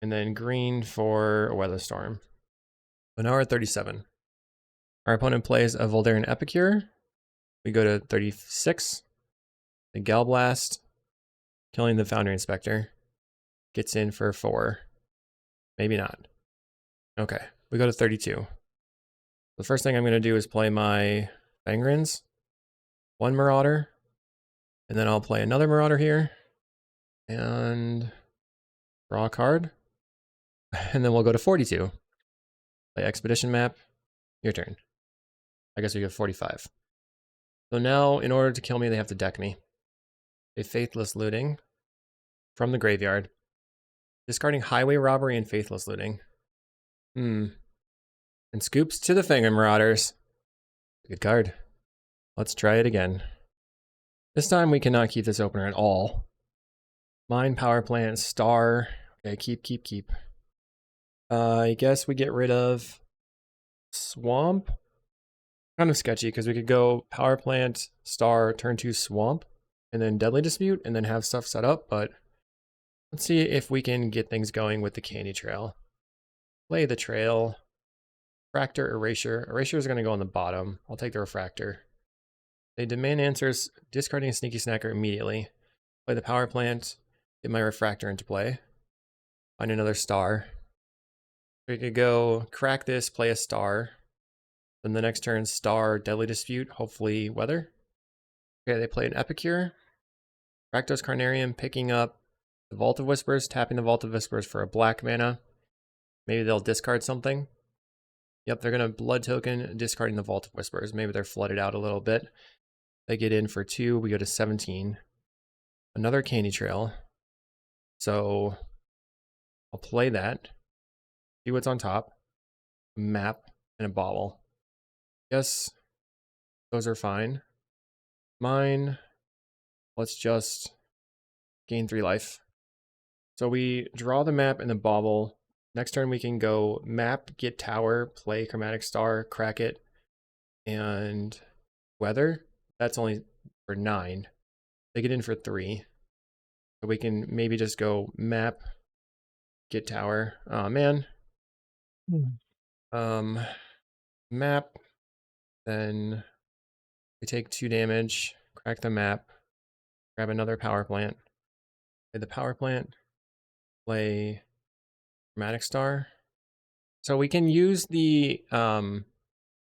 And then green for a Weather Storm. So now we're at 37. Our opponent plays a Voldaren Epicure. We go to 36. The Galblast. Killing the Foundry Inspector. Gets in for 4. Maybe not. Okay, we go to 32. The first thing I'm going to do is play my Fangrins. 1 Marauder. And then I'll play another Marauder here. And draw a card. And then we'll go to 42. Play Expedition Map. Your turn. I guess we get 45. So now, in order to kill me, they have to deck me. A Faithless Looting from the graveyard. Discarding Highway Robbery and Faithless Looting. And Scoops to the Finger Marauders. Good card. Let's try it again. This time we cannot keep this opener at all. Mine, Power Plant, Star. Okay, keep. I guess we get rid of Swamp. Kind of sketchy because we could go Power Plant, Star, turn 2 Swamp, and then Deadly Dispute, and then have stuff set up, but Let's see if we can get things going with the candy trail. Play the trail. Refractor, erasure. Erasure is going to go on the bottom. I'll take the refractor. They demand answers, discarding a sneaky snacker immediately. Play the power plant. Get my refractor into play. Find another star. We could go crack this, play a star. Then the next turn, star, deadly dispute, hopefully weather. Okay, they play an epicure. Rakdos Carnarium, picking up the Vault of Whispers, tapping the Vault of Whispers for a black mana. Maybe they'll discard something. Yep, they're going to blood token, discarding the Vault of Whispers. Maybe they're flooded out a little bit. They get in for 2, we go to 17. Another Candy Trail. So I'll play that. See what's on top. A map and a bauble. Yes, those are fine. Mine, let's just gain 3 life. So we draw the map and the bauble. Next turn we can go map, get tower, play chromatic star, crack it, and weather. That's only for 9. They get in for 3. So we can maybe just go map, get tower. Oh man. Map, then we take 2 damage, crack the map, grab another power plant, play the power plant, play chromatic star. So we can use the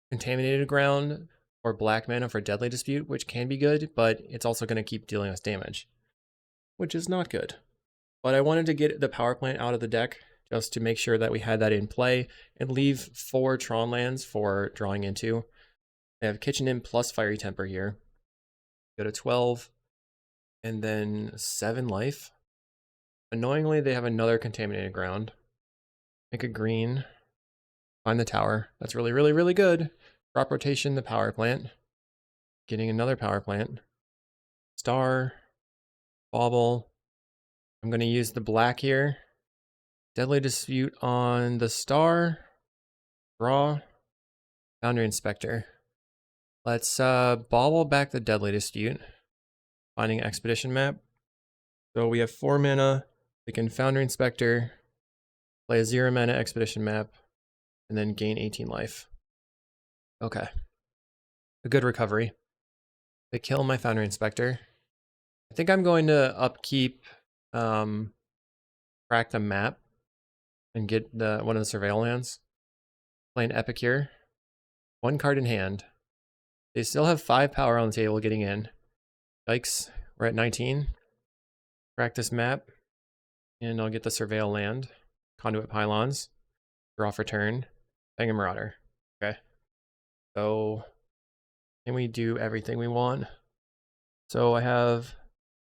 contaminated ground or black mana for deadly dispute, which can be good, but it's also going to keep dealing us damage, which is not good. But I wanted to get the power plant out of the deck just to make sure that we had that in play and leave 4 Tron lands for drawing into. I have Kitchen Imp plus Fiery Temper here. Go to 12, and then 7 life. Annoyingly, they have another contaminated ground. Make a green. Find the tower. That's really, really, really good. Crop rotation, the power plant. Getting another power plant. Star. Bauble. I'm going to use the black here. Deadly dispute on the star. Draw. Foundry Inspector. Let's bauble back the deadly dispute. Finding expedition map. So we have 4 mana. We can Foundry Inspector, play a 0 mana expedition map, and then gain 18 life. Okay. A good recovery. They kill my Foundry Inspector. I think I'm going to upkeep crack the map and get one of the surveil lands. Play an Epicure. 1 card in hand. They still have 5 power on the table getting in. Yikes, we're at 19. Crack this map. And I'll get the surveil land. Conduit Pylons. Draw for turn. Fang Marauder. Okay. So can we do everything we want? So I have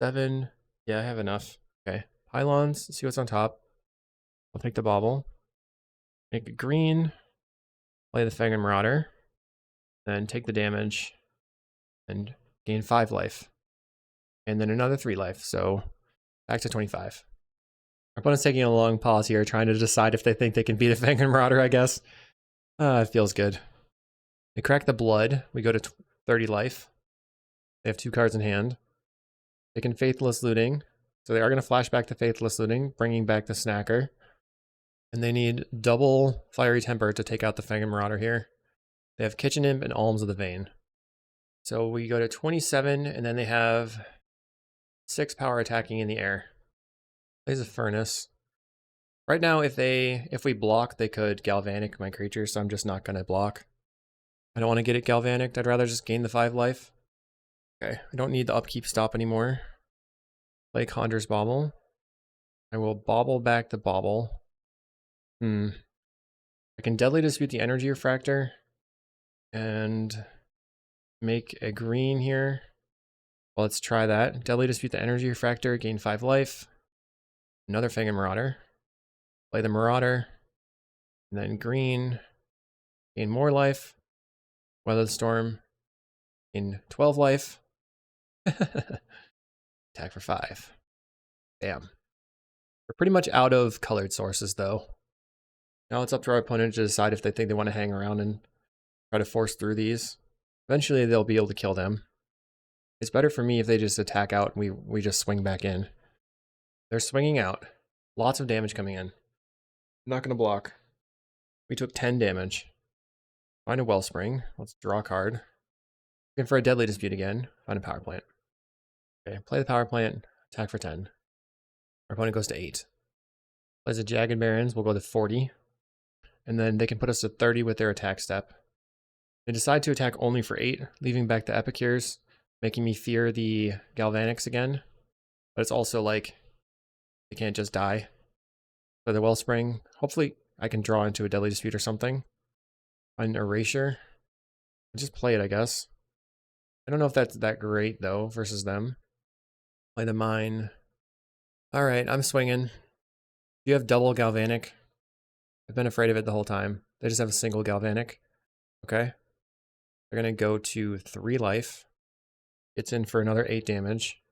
7. Yeah, I have enough. Okay. Pylons. See what's on top. I'll take the bauble. Make it green. Play the Fang Marauder. Then take the damage. And gain 5 life. And then another 3 life. So back to 25. Our opponent's taking a long pause here, trying to decide if they think they can beat a Fang Marauder, I guess. It feels good. They crack the blood. We go to 30 life. They have 2 cards in hand. They can Faithless Looting. So they are going to flash back to Faithless Looting, bringing back the Snacker. And they need double Fiery Temper to take out the Fang Marauder here. They have Kitchen Imp and Alms of the Vein. So we go to 27, and then they have 6 power attacking in the air. Plays a Furnace. Right now, if we block, they could Galvanic my creature, so I'm just not going to block. I don't want to get it Galvanic. I'd rather just gain the 5 life. Okay, I don't need the upkeep stop anymore. Play Conjur's Bauble. I will bauble back the bauble. I can Deadly Dispute the Energy Refractor and make a green here. Well, let's try that. Deadly Dispute the Energy Refractor, gain 5 life. Another Fang Marauder. Play the Marauder. And then green. Gain more life. Weather the Storm. Gain 12 life. Attack for 5. Bam. We're pretty much out of colored sources, though. Now it's up to our opponent to decide if they think they want to hang around and try to force through these. Eventually, they'll be able to kill them. It's better for me if they just attack out and we just swing back in. They're swinging out. Lots of damage coming in. Not going to block. We took 10 damage. Find a Wellspring. Let's draw a card. Looking for a Deadly Dispute again. Find a Power Plant. Okay, play the Power Plant. Attack for 10. Our opponent goes to 8. Plays a Jagged Barrens. We'll go to 40. And then they can put us to 30 with their attack step. They decide to attack only for 8, leaving back the Epicures, making me fear the Galvanics again. But it's also like, they can't just die. So the Wellspring, hopefully I can draw into a Deadly Dispute or something. Find Erasure. Just play it, I guess. I don't know if that's that great, though, versus them. Play the Mine. Alright, I'm swinging. Do you have double Galvanic? I've been afraid of it the whole time. They just have a single Galvanic. Okay. They're going to go to 3 life. It's in for another 8 damage.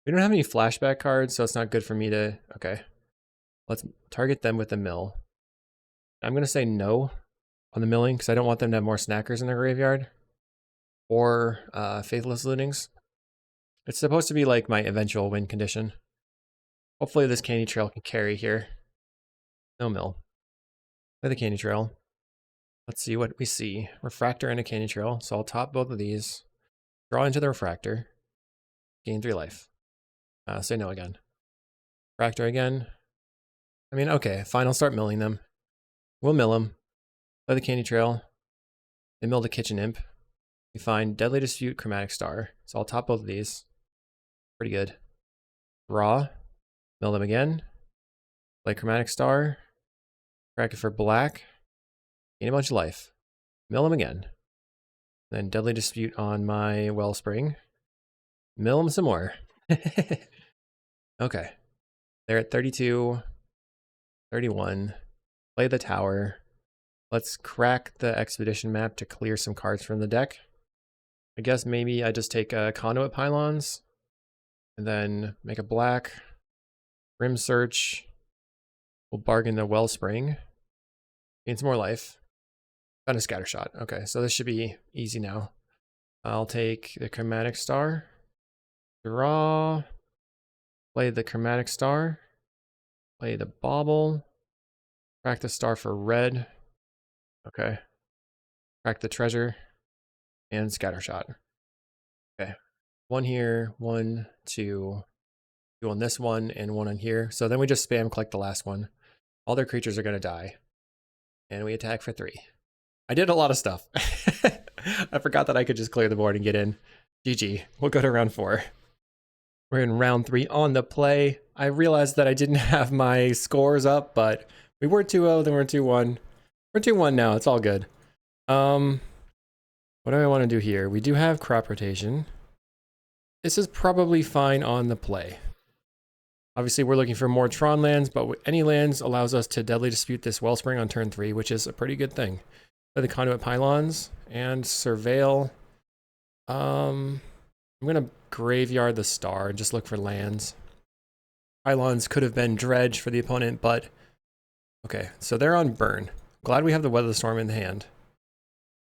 We don't have any flashback cards, so it's not good for me to... Okay. Let's target them with the mill. I'm going to say no on the milling, because I don't want them to have more snackers in their graveyard. Or Faithless Lootings. It's supposed to be like my eventual win condition. Hopefully this Candy Trail can carry here. No mill. Play the Candy Trail. Let's see what we see. Refractor and a Candy Trail. So I'll top both of these. Draw into the Refractor. Gain 3 life. Say no again. Refractor again. I mean, okay, fine, I'll start milling them. We'll mill them. Play the Candy Trail. They mill the Kitchen Imp. We find Deadly Dispute, Chromatic Star. So I'll top both of these. Pretty good. Draw. Mill them again. Play Chromatic Star. Crack it for black. Gain a bunch of life. Mill them again. Then Deadly Dispute on my Wellspring. Mill them some more. Okay. They're at 32. 31. Play the Tower. Let's crack the Expedition map to clear some cards from the deck. I guess maybe I just take Conduit Pylons. And then make a black. Rim Search. We'll bargain the Wellspring. Gain some more life. Found a Scattershot. Okay, so this should be easy now. I'll take the Chromatic Star. Draw. Play the Chromatic Star. Play the Bauble. Crack the Star for red. Okay. Crack the Treasure. And Scattershot. Okay. 1 here, 1, 2. 2 on this one, and 1 on here. So then we just spam collect the last one. All their creatures are going to die. And we attack for 3. I did a lot of stuff. I forgot that I could just clear the board and get in. GG. We'll go to round 4. We're in round 3 on the play. I realized that I didn't have my scores up, but we were 2-0, then we're 2-1. We're 2-1 now. It's all good. What do I want to do here? We do have crop rotation. This is probably fine on the play. Obviously, we're looking for more Tron lands, but any lands allows us to Deadly Dispute this Wellspring on turn 3, which is a pretty good thing. Play the Conduit Pylons and Surveil. I'm going to graveyard the Star and just look for lands. Pylons could have been Dredge for the opponent, but... Okay, so they're on burn. Glad we have the Weather the Storm in the hand.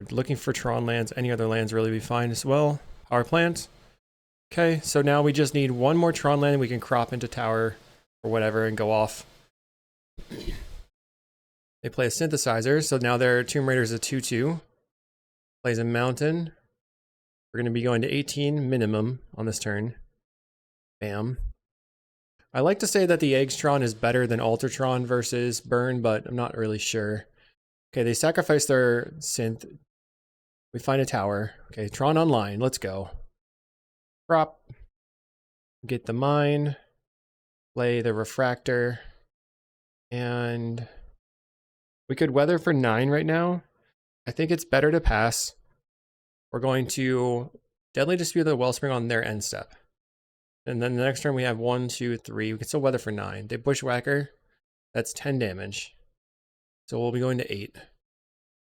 We're looking for Tron lands. Any other lands really be fine as well. Power Plant. Okay, so now we just need 1 more Tron land we can crop into Tower or whatever and go off. They play a Synthesizer, so now their Tomb Raider is a 2-2. Plays a Mountain. We're going to be going to 18 minimum on this turn. Bam. I like to say that the Eggstron is better than Altertron versus Burn, but I'm not really sure. Okay, they sacrifice their Synth. We find a Tower. Okay, Tron online. Let's go. Crop. Get the Mine. Play the Refractor. And we could Weather for 9 right now. I think it's better to pass. We're going to Deadly Dispute the Wellspring on their end step. And then the next turn we have 1, 2, 3. We can still Weather for 9. They Bushwhacker. That's 10 damage. So we'll be going to 8.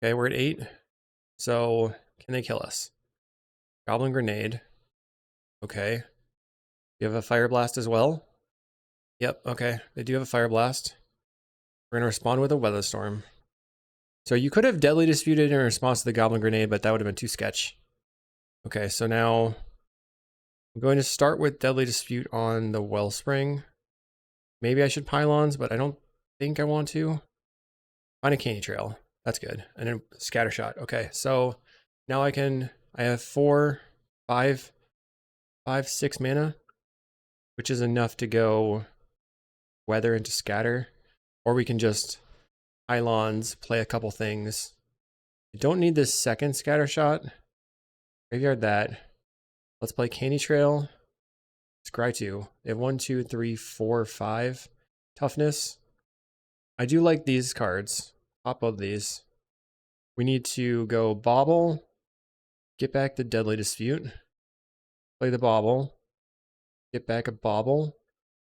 Okay, we're at 8. So can they kill us? Goblin Grenade. Okay. You have a Fire Blast as well? Yep, okay. They do have a Fire Blast. We're going to respond with a Weather Storm. So you could have Deadly Disputed in response to the Goblin Grenade, but that would have been too sketch. Okay, so now I'm going to start with Deadly Dispute on the Wellspring. Maybe I should pylons, but I don't think I want to. Find a candy trail. That's good. And then scatter shot. Okay, so now I have 4, 5, 6 mana, which is enough to go weather into scatter. Or we can just pylons, play a couple things. You don't need this second scatter shot. Graveyard that. Let's play candy trail. Scry 2. They have 1, 2, 3, 4, 5 toughness. I do like these cards. Pop both these. We need to go bobble, get back the Deadly Dispute, play the bobble, get back a bobble.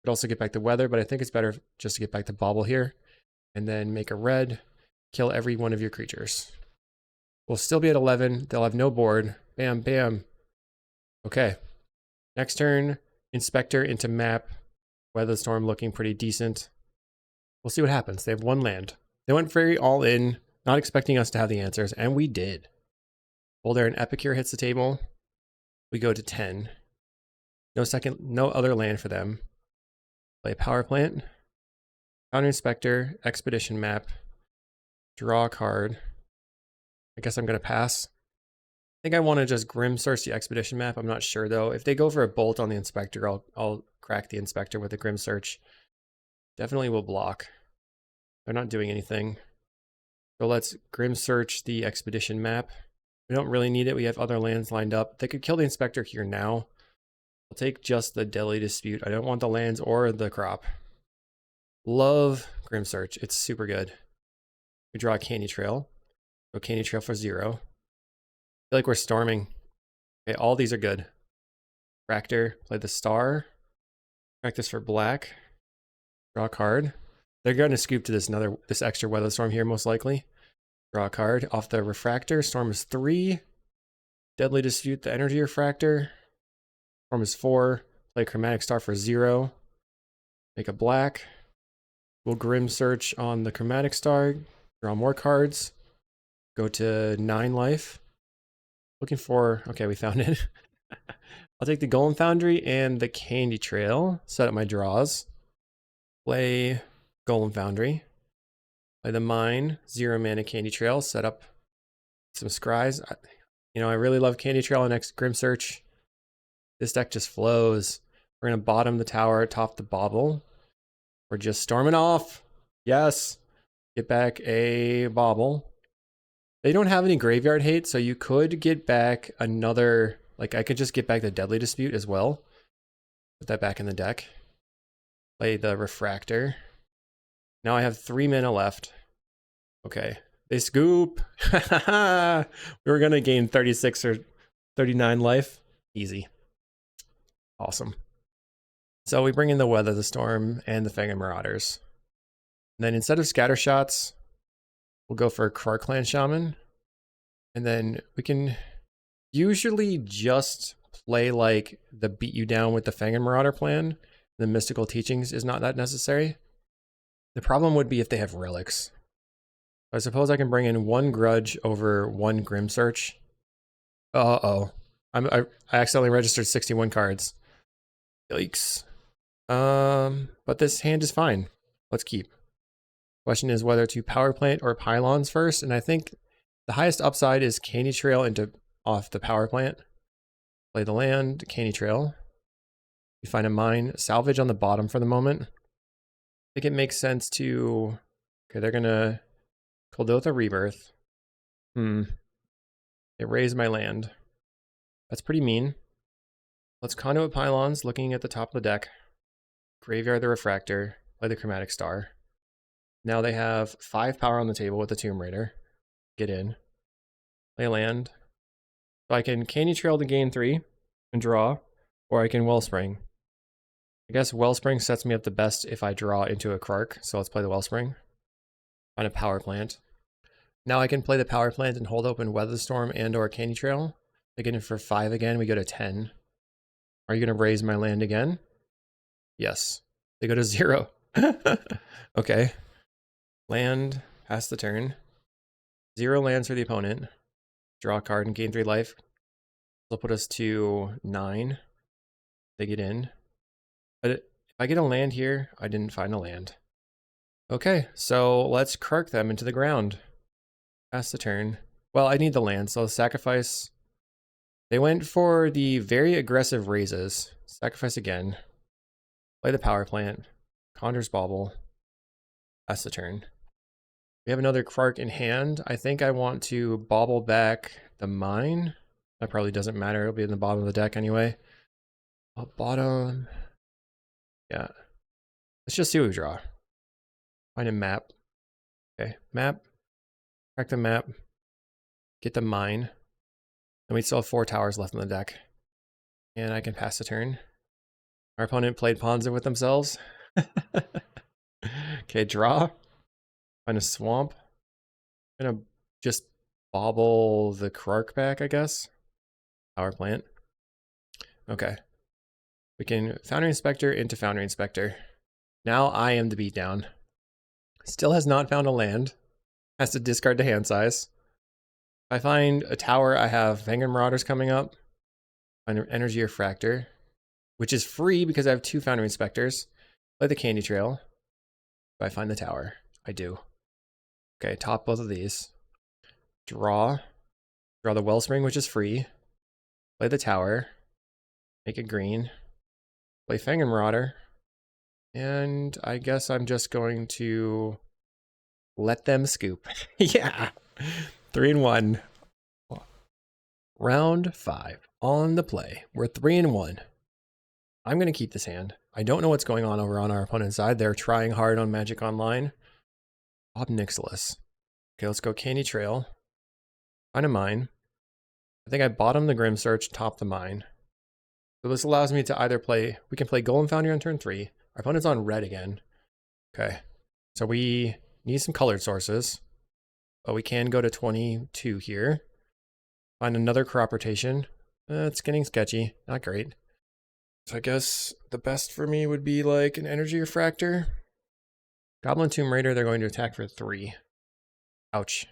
Could also get back the weather, but I think it's better just to get back the bobble here. And then make a red, kill every one of your creatures. We'll still be at 11. They'll have no board. Bam, bam. Okay. Next turn, Inspector into map. Weather Storm looking pretty decent. We'll see what happens. They have 1 land. They went very all in, not expecting us to have the answers, and we did. Boulder and Epicure hits the table. We go to 10. No other land for them. Play Power Plant. Counter Inspector, Expedition map. Draw a card. I guess I'm going to pass. I think I want to just Grim Search the Expedition map. I'm not sure though. If they go for a bolt on the Inspector, I'll crack the Inspector with a Grim Search. Definitely will block. They're not doing anything. So let's Grim Search the Expedition map. We don't really need it. We have other lands lined up. They could kill the Inspector here now. I'll take just the Deadly Dispute. I don't want the lands or the crop. Love Grim Search. It's super good. We draw a Candy Trail. Go Candy Trail for 0. I feel like we're storming. Okay, all these are good. Fractor, play the star. Practice for black. Draw a card. They're going to scoop to this extra weather storm here, most likely. Draw a card off the refractor. Storm is 3. Deadly Dispute the energy refractor. Storm is 4. Play Chromatic Star for 0. Make a black. We'll Grim Search on the Chromatic Star. Draw more cards. Go to 9 life. Looking for, okay, we found it. I'll take the Golem Foundry and the Candy Trail. Set up my draws. Play Golem Foundry. Play the Mine, 0 mana Candy Trail. Set up some scries. I really love Candy Trail and next Grim Search. This deck just flows. We're going to bottom the tower, top the bobble. We're just storming off. Yes. Get back a bobble. They don't have any graveyard hate, so you could get back another, like I could just get back the Deadly Dispute as well. Put that back in the deck. Play the Refractor. Now I have 3 mana left. Okay. They scoop. We were going to gain 36 or 39 life. Easy. Awesome. So we bring in the Weather the Storm and the Fanged Marauders. And then instead of scatter shots, we'll go for a Krark-Clan Shaman. And then we can usually just play like the beat you down with the Fanged Marauder plan. The Mystical Teachings is not that necessary. The problem would be if they have relics. I suppose I can bring in 1 Grudge over 1 Grim Search. Uh-oh. I accidentally registered 61 cards. Yikes. But this hand is fine. Let's keep. Question is whether to power plant or pylons first, and I think the highest upside is Candy Trail off the power plant. Play the land, Candy Trail. You find a mine, salvage on the bottom for the moment. I think it makes sense to... Okay, they're gonna Kuldotha Rebirth. They raise my land. That's pretty mean. Let's Conduit Pylons, looking at the top of the deck. Graveyard the Refractor, play the Chromatic Star. Now they have 5 power on the table with the Tomb Raider. Get in. Play land. So I can Candy Trail to gain 3 and draw, or I can Wellspring. I guess Wellspring sets me up the best if I draw into a Krark, so let's play the Wellspring. Find a Power Plant. Now I can play the Power Plant and hold open Weather Storm and or Candy Trail. They get in for 5 again, we go to 10. Are you going to raise my land again? Yes. They go to 0. Okay. Land, pass the turn. 0 lands for the opponent. Draw a card and gain 3 life. They'll put us to 9. They get in. But if I get a land here. I didn't find a land. Okay, so let's Krark them into the ground. Pass the turn. Well, I need the land, so I'll sacrifice. They went for the very aggressive raises. Sacrifice again. Play the power plant. Conjures Bauble. Pass the turn. We have another Krark in hand. I think I want to bauble back the mine. That probably doesn't matter. It'll be in the bottom of the deck anyway. Bottom. Yeah. Let's just see what we draw. Find a map. Okay, map. Crack the map. Get the mine. And we still have 4 towers left in the deck. And I can pass the turn. Our opponent played Ponza with themselves. Okay, draw. Find a swamp. I'm gonna just bobble the Krark back, I guess. Power plant. Okay. We can Foundry Inspector into Foundry Inspector. Now I am the beatdown. Still has not found a land. Has to discard the hand size. If I find a tower, I have Vanguard Marauders coming up. Find an Energy Refractor, which is free because I have 2 Foundry Inspectors. Play the Candy Trail. If I find the tower, I do. Okay, top both of these. Draw. Draw the Wellspring, which is free. Play the tower. Make it green. Play Fangren Marauder. And I guess I'm just going to let them scoop. Yeah. 3-1. Round 5 on the play. We're 3-1. I'm going to keep this hand. I don't know what's going on over on our opponent's side. They're trying hard on Magic Online. Bob Nicholas. Okay, let's go Candy Trail. Find a mine. I think I bottom the Grim Search, top the mine. So this allows me to either play, we can play Golem Foundry on turn 3. Our opponent's on red again. Okay, so we need some colored sources, but we can go to 22 here. Find another crop rotation. It's getting sketchy, not great. So I guess the best for me would be like an Energy Refractor. Goblin Tomb Raider, they're going to attack for 3. Ouch.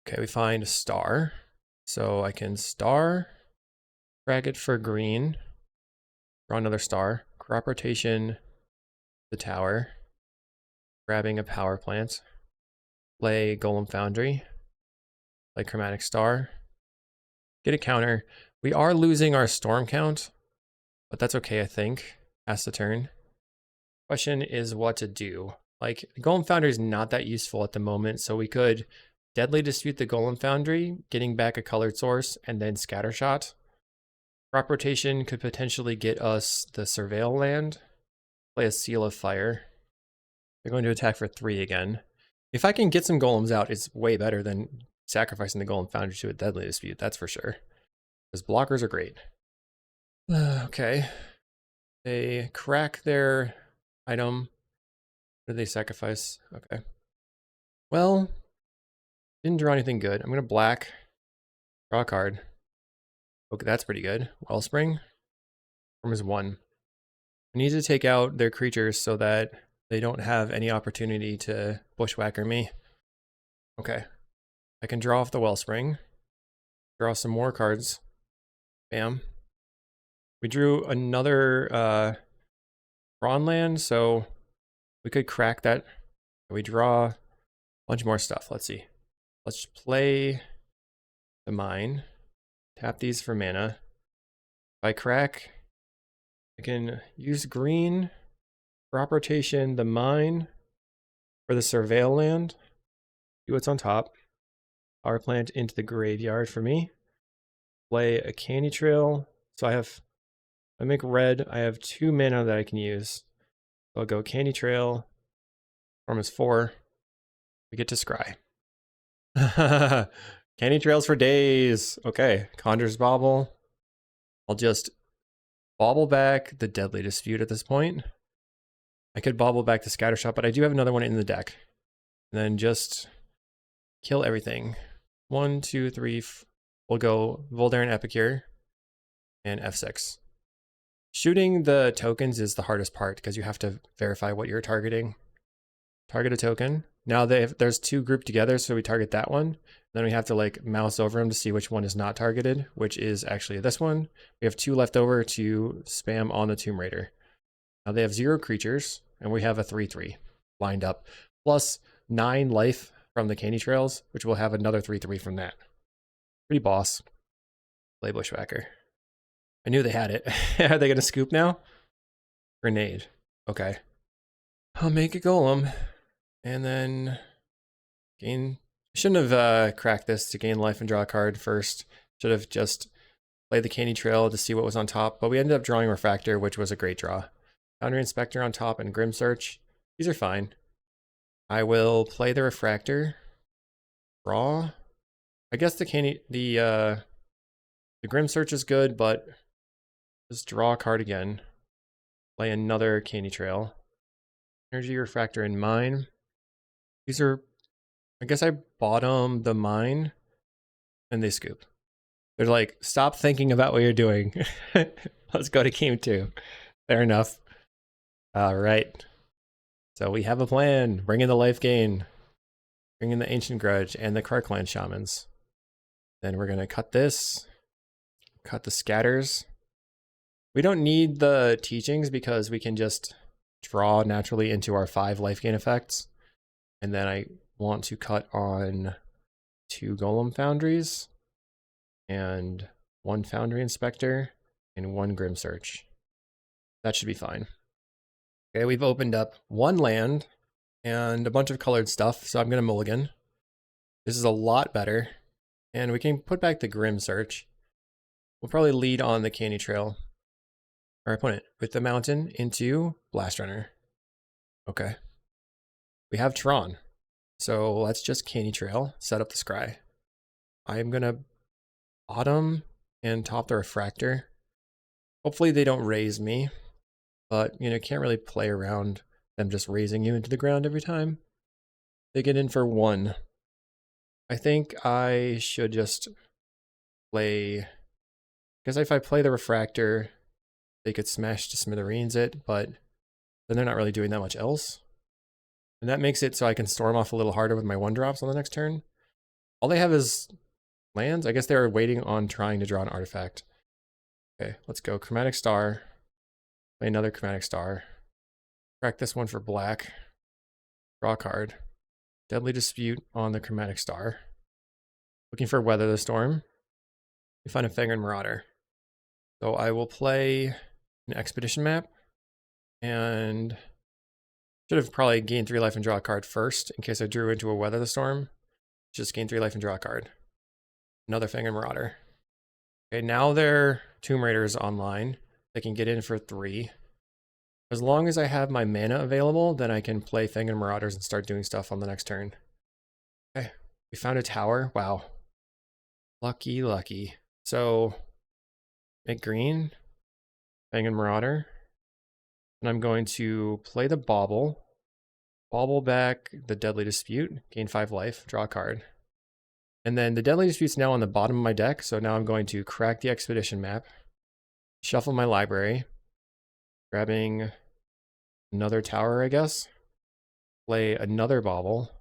Okay, we find a star. So I can star, drag it for green, draw another star, crop rotation the tower, grabbing a power plant, play Golem Foundry, play Chromatic Star, get a counter. We are losing our storm count, but that's okay, I think. Pass the turn. Question is what to do. Like, Golem Foundry is not that useful at the moment, so we could Deadly Dispute the Golem Foundry, getting back a colored source, and then Scattershot. Crop rotation could potentially get us the Surveil land. Play a Seal of Fire. They're going to attack for 3 again. If I can get some golems out, it's way better than sacrificing the Golem Foundry to a Deadly Dispute, that's for sure. Because blockers are great. Okay. They crack their item. What did they sacrifice? Okay. Well, didn't draw anything good. I'm going to black. Draw a card. Okay, that's pretty good. Wellspring. Form is 1. I need to take out their creatures so that they don't have any opportunity to bushwhacker me. Okay. I can draw off the Wellspring. Draw some more cards. Bam. We drew another Prawn land, so we could crack that. We draw a bunch more stuff. Let's see. Let's play the mine. Tap these for mana. If I crack, I can use green, crop rotation, the mine for the Surveil land. See what's on top. Power plant into the graveyard for me. Play a Candy Trail. So I make red. I have 2 mana that I can use. So I'll go Candy Trail. Form is 4. We get to scry. Candy Trails for days. Okay, Conjures Bauble. I'll just bobble back the Deadly Dispute at this point. I could bobble back the Scattershot, but I do have another one in the deck. And then just kill everything. 1, 2, 3. We'll go Voldaren Epicure and F6. Shooting the tokens is the hardest part because you have to verify what you're targeting. Target a token. Now there's 2 grouped together, so we target that one. Then we have to like mouse over them to see which one is not targeted, which is actually this one. We have 2 left over to spam on the Tomb Raider. Now they have 0 creatures, and we have a 3/3 lined up, plus 9 life from the candy trails, which will have another 3/3 from that. Pretty boss. Play Bushwhacker. I knew they had it. Are they going to scoop now? Grenade. Okay. I'll make a golem. And then gain... I shouldn't have cracked this to gain life and draw a card first. Should have just played the candy trail to see what was on top. But we ended up drawing Refractor, which was a great draw. Foundry Inspector on top and Grim Search. These are fine. I will play the Refractor. Draw. I guess the Grim Search is good, but just draw a card again. Play another Candy Trail. Energy Refractor in mine. These are, I guess I bottom the mine and they scoop. They're like, stop thinking about what you're doing. Let's go to game 2. Fair enough. All right. So we have a plan. Bring in the life gain. Bring in the Ancient Grudge and the Karkland Shamans. Then we're going to cut this. Cut the scatters. We don't need the teachings because we can just draw naturally into our 5 life gain effects. And then I want to cut on 2 Golem Foundries and 1 Foundry Inspector and 1 Grim Search. That should be fine. Okay, we've opened up 1 land and a bunch of colored stuff, so I'm going to mulligan. This is a lot better. And we can put back the Grim Search. We'll probably lead on the Candy Trail. Our opponent with the mountain into Blast Runner. Okay. We have Tron. So let's just Candy Trail, set up the scry. I'm gonna bottom and top the Refractor. Hopefully they don't raise me, but you know, can't really play around them just raising you into the ground every time. They get in for 1. I think I should just play, because if I play the Refractor, they could smash to smithereens it, but then they're not really doing that much else. And that makes it so I can storm off a little harder with my 1-drops on the next turn. All they have is lands. I guess they were waiting on trying to draw an artifact. Okay, let's go. Chromatic Star. Play another Chromatic Star. Crack this one for black. Draw a card. Deadly Dispute on the Chromatic Star. Looking for Weather the Storm. We find a Fangren Marauder. So I will play an Expedition map. And should have probably gained 3 life and draw a card first in case I drew into a Weather the Storm. Just gain 3 life and draw a card. Another Fangren Marauder. Okay, now their Tomb Raiders online. They can get in for 3. As long as I have my mana available, then I can play Fangren Marauders and start doing stuff on the next turn. Okay, we found a tower. Wow. Lucky, lucky. So, make green. Fangren Marauder. And I'm going to play the Bauble. Bauble back the Deadly Dispute. Gain 5 life. Draw a card. And then the Deadly Dispute's now on the bottom of my deck, so now I'm going to crack the Expedition map. Shuffle my library. Grabbing another tower, I guess. Play another Bauble.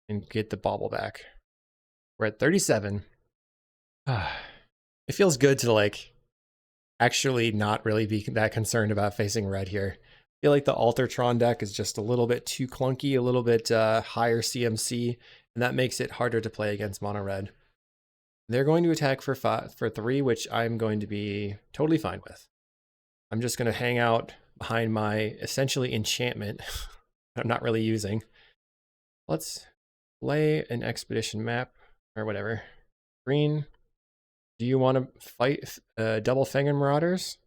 And get the Bauble back. We're at 37. It feels good to like actually not really be that concerned about facing red here. I feel like the Altertron deck is just a little bit too clunky, a little bit higher CMC, and that makes it harder to play against mono red. They're going to attack for 3, which I'm going to be totally fine with. I'm just going to hang out behind my essentially enchantment I'm not really using. Let's play an Expedition map or whatever. Green. Do you want to fight double Fangren Marauders?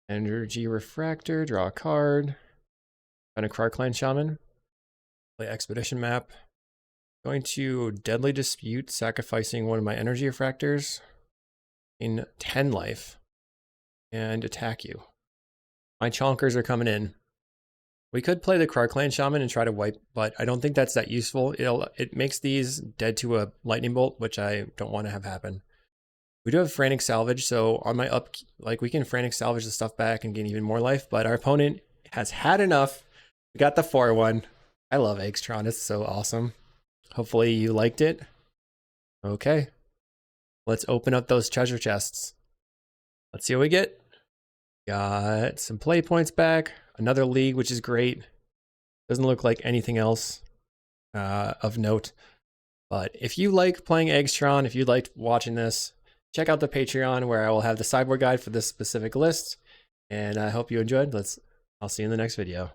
Energy Refractor, draw a card. Find a Karkland Shaman. Play Expedition map. Going to Deadly Dispute, sacrificing one of my Energy Refractors in 10 life. And attack you. My Chonkers are coming in. We could play the Karkland Shaman and try to wipe, but I don't think that's that useful. It makes these dead to a lightning bolt, which I don't want to have happen. We do have Frantic Salvage, so on my up, like we can Frantic Salvage the stuff back and gain even more life, but our opponent has had enough. We got the 4-1. I love Eggstron, it's so awesome. Hopefully you liked it. Okay. Let's open up those treasure chests. Let's see what we get. Got some play points back. Another league, which is great. Doesn't look like anything else of note. But if you like playing Eggstron, if you liked watching this, check out the Patreon where I will have the sideboard guide for this specific list. And I hope you enjoyed. I'll see you in the next video.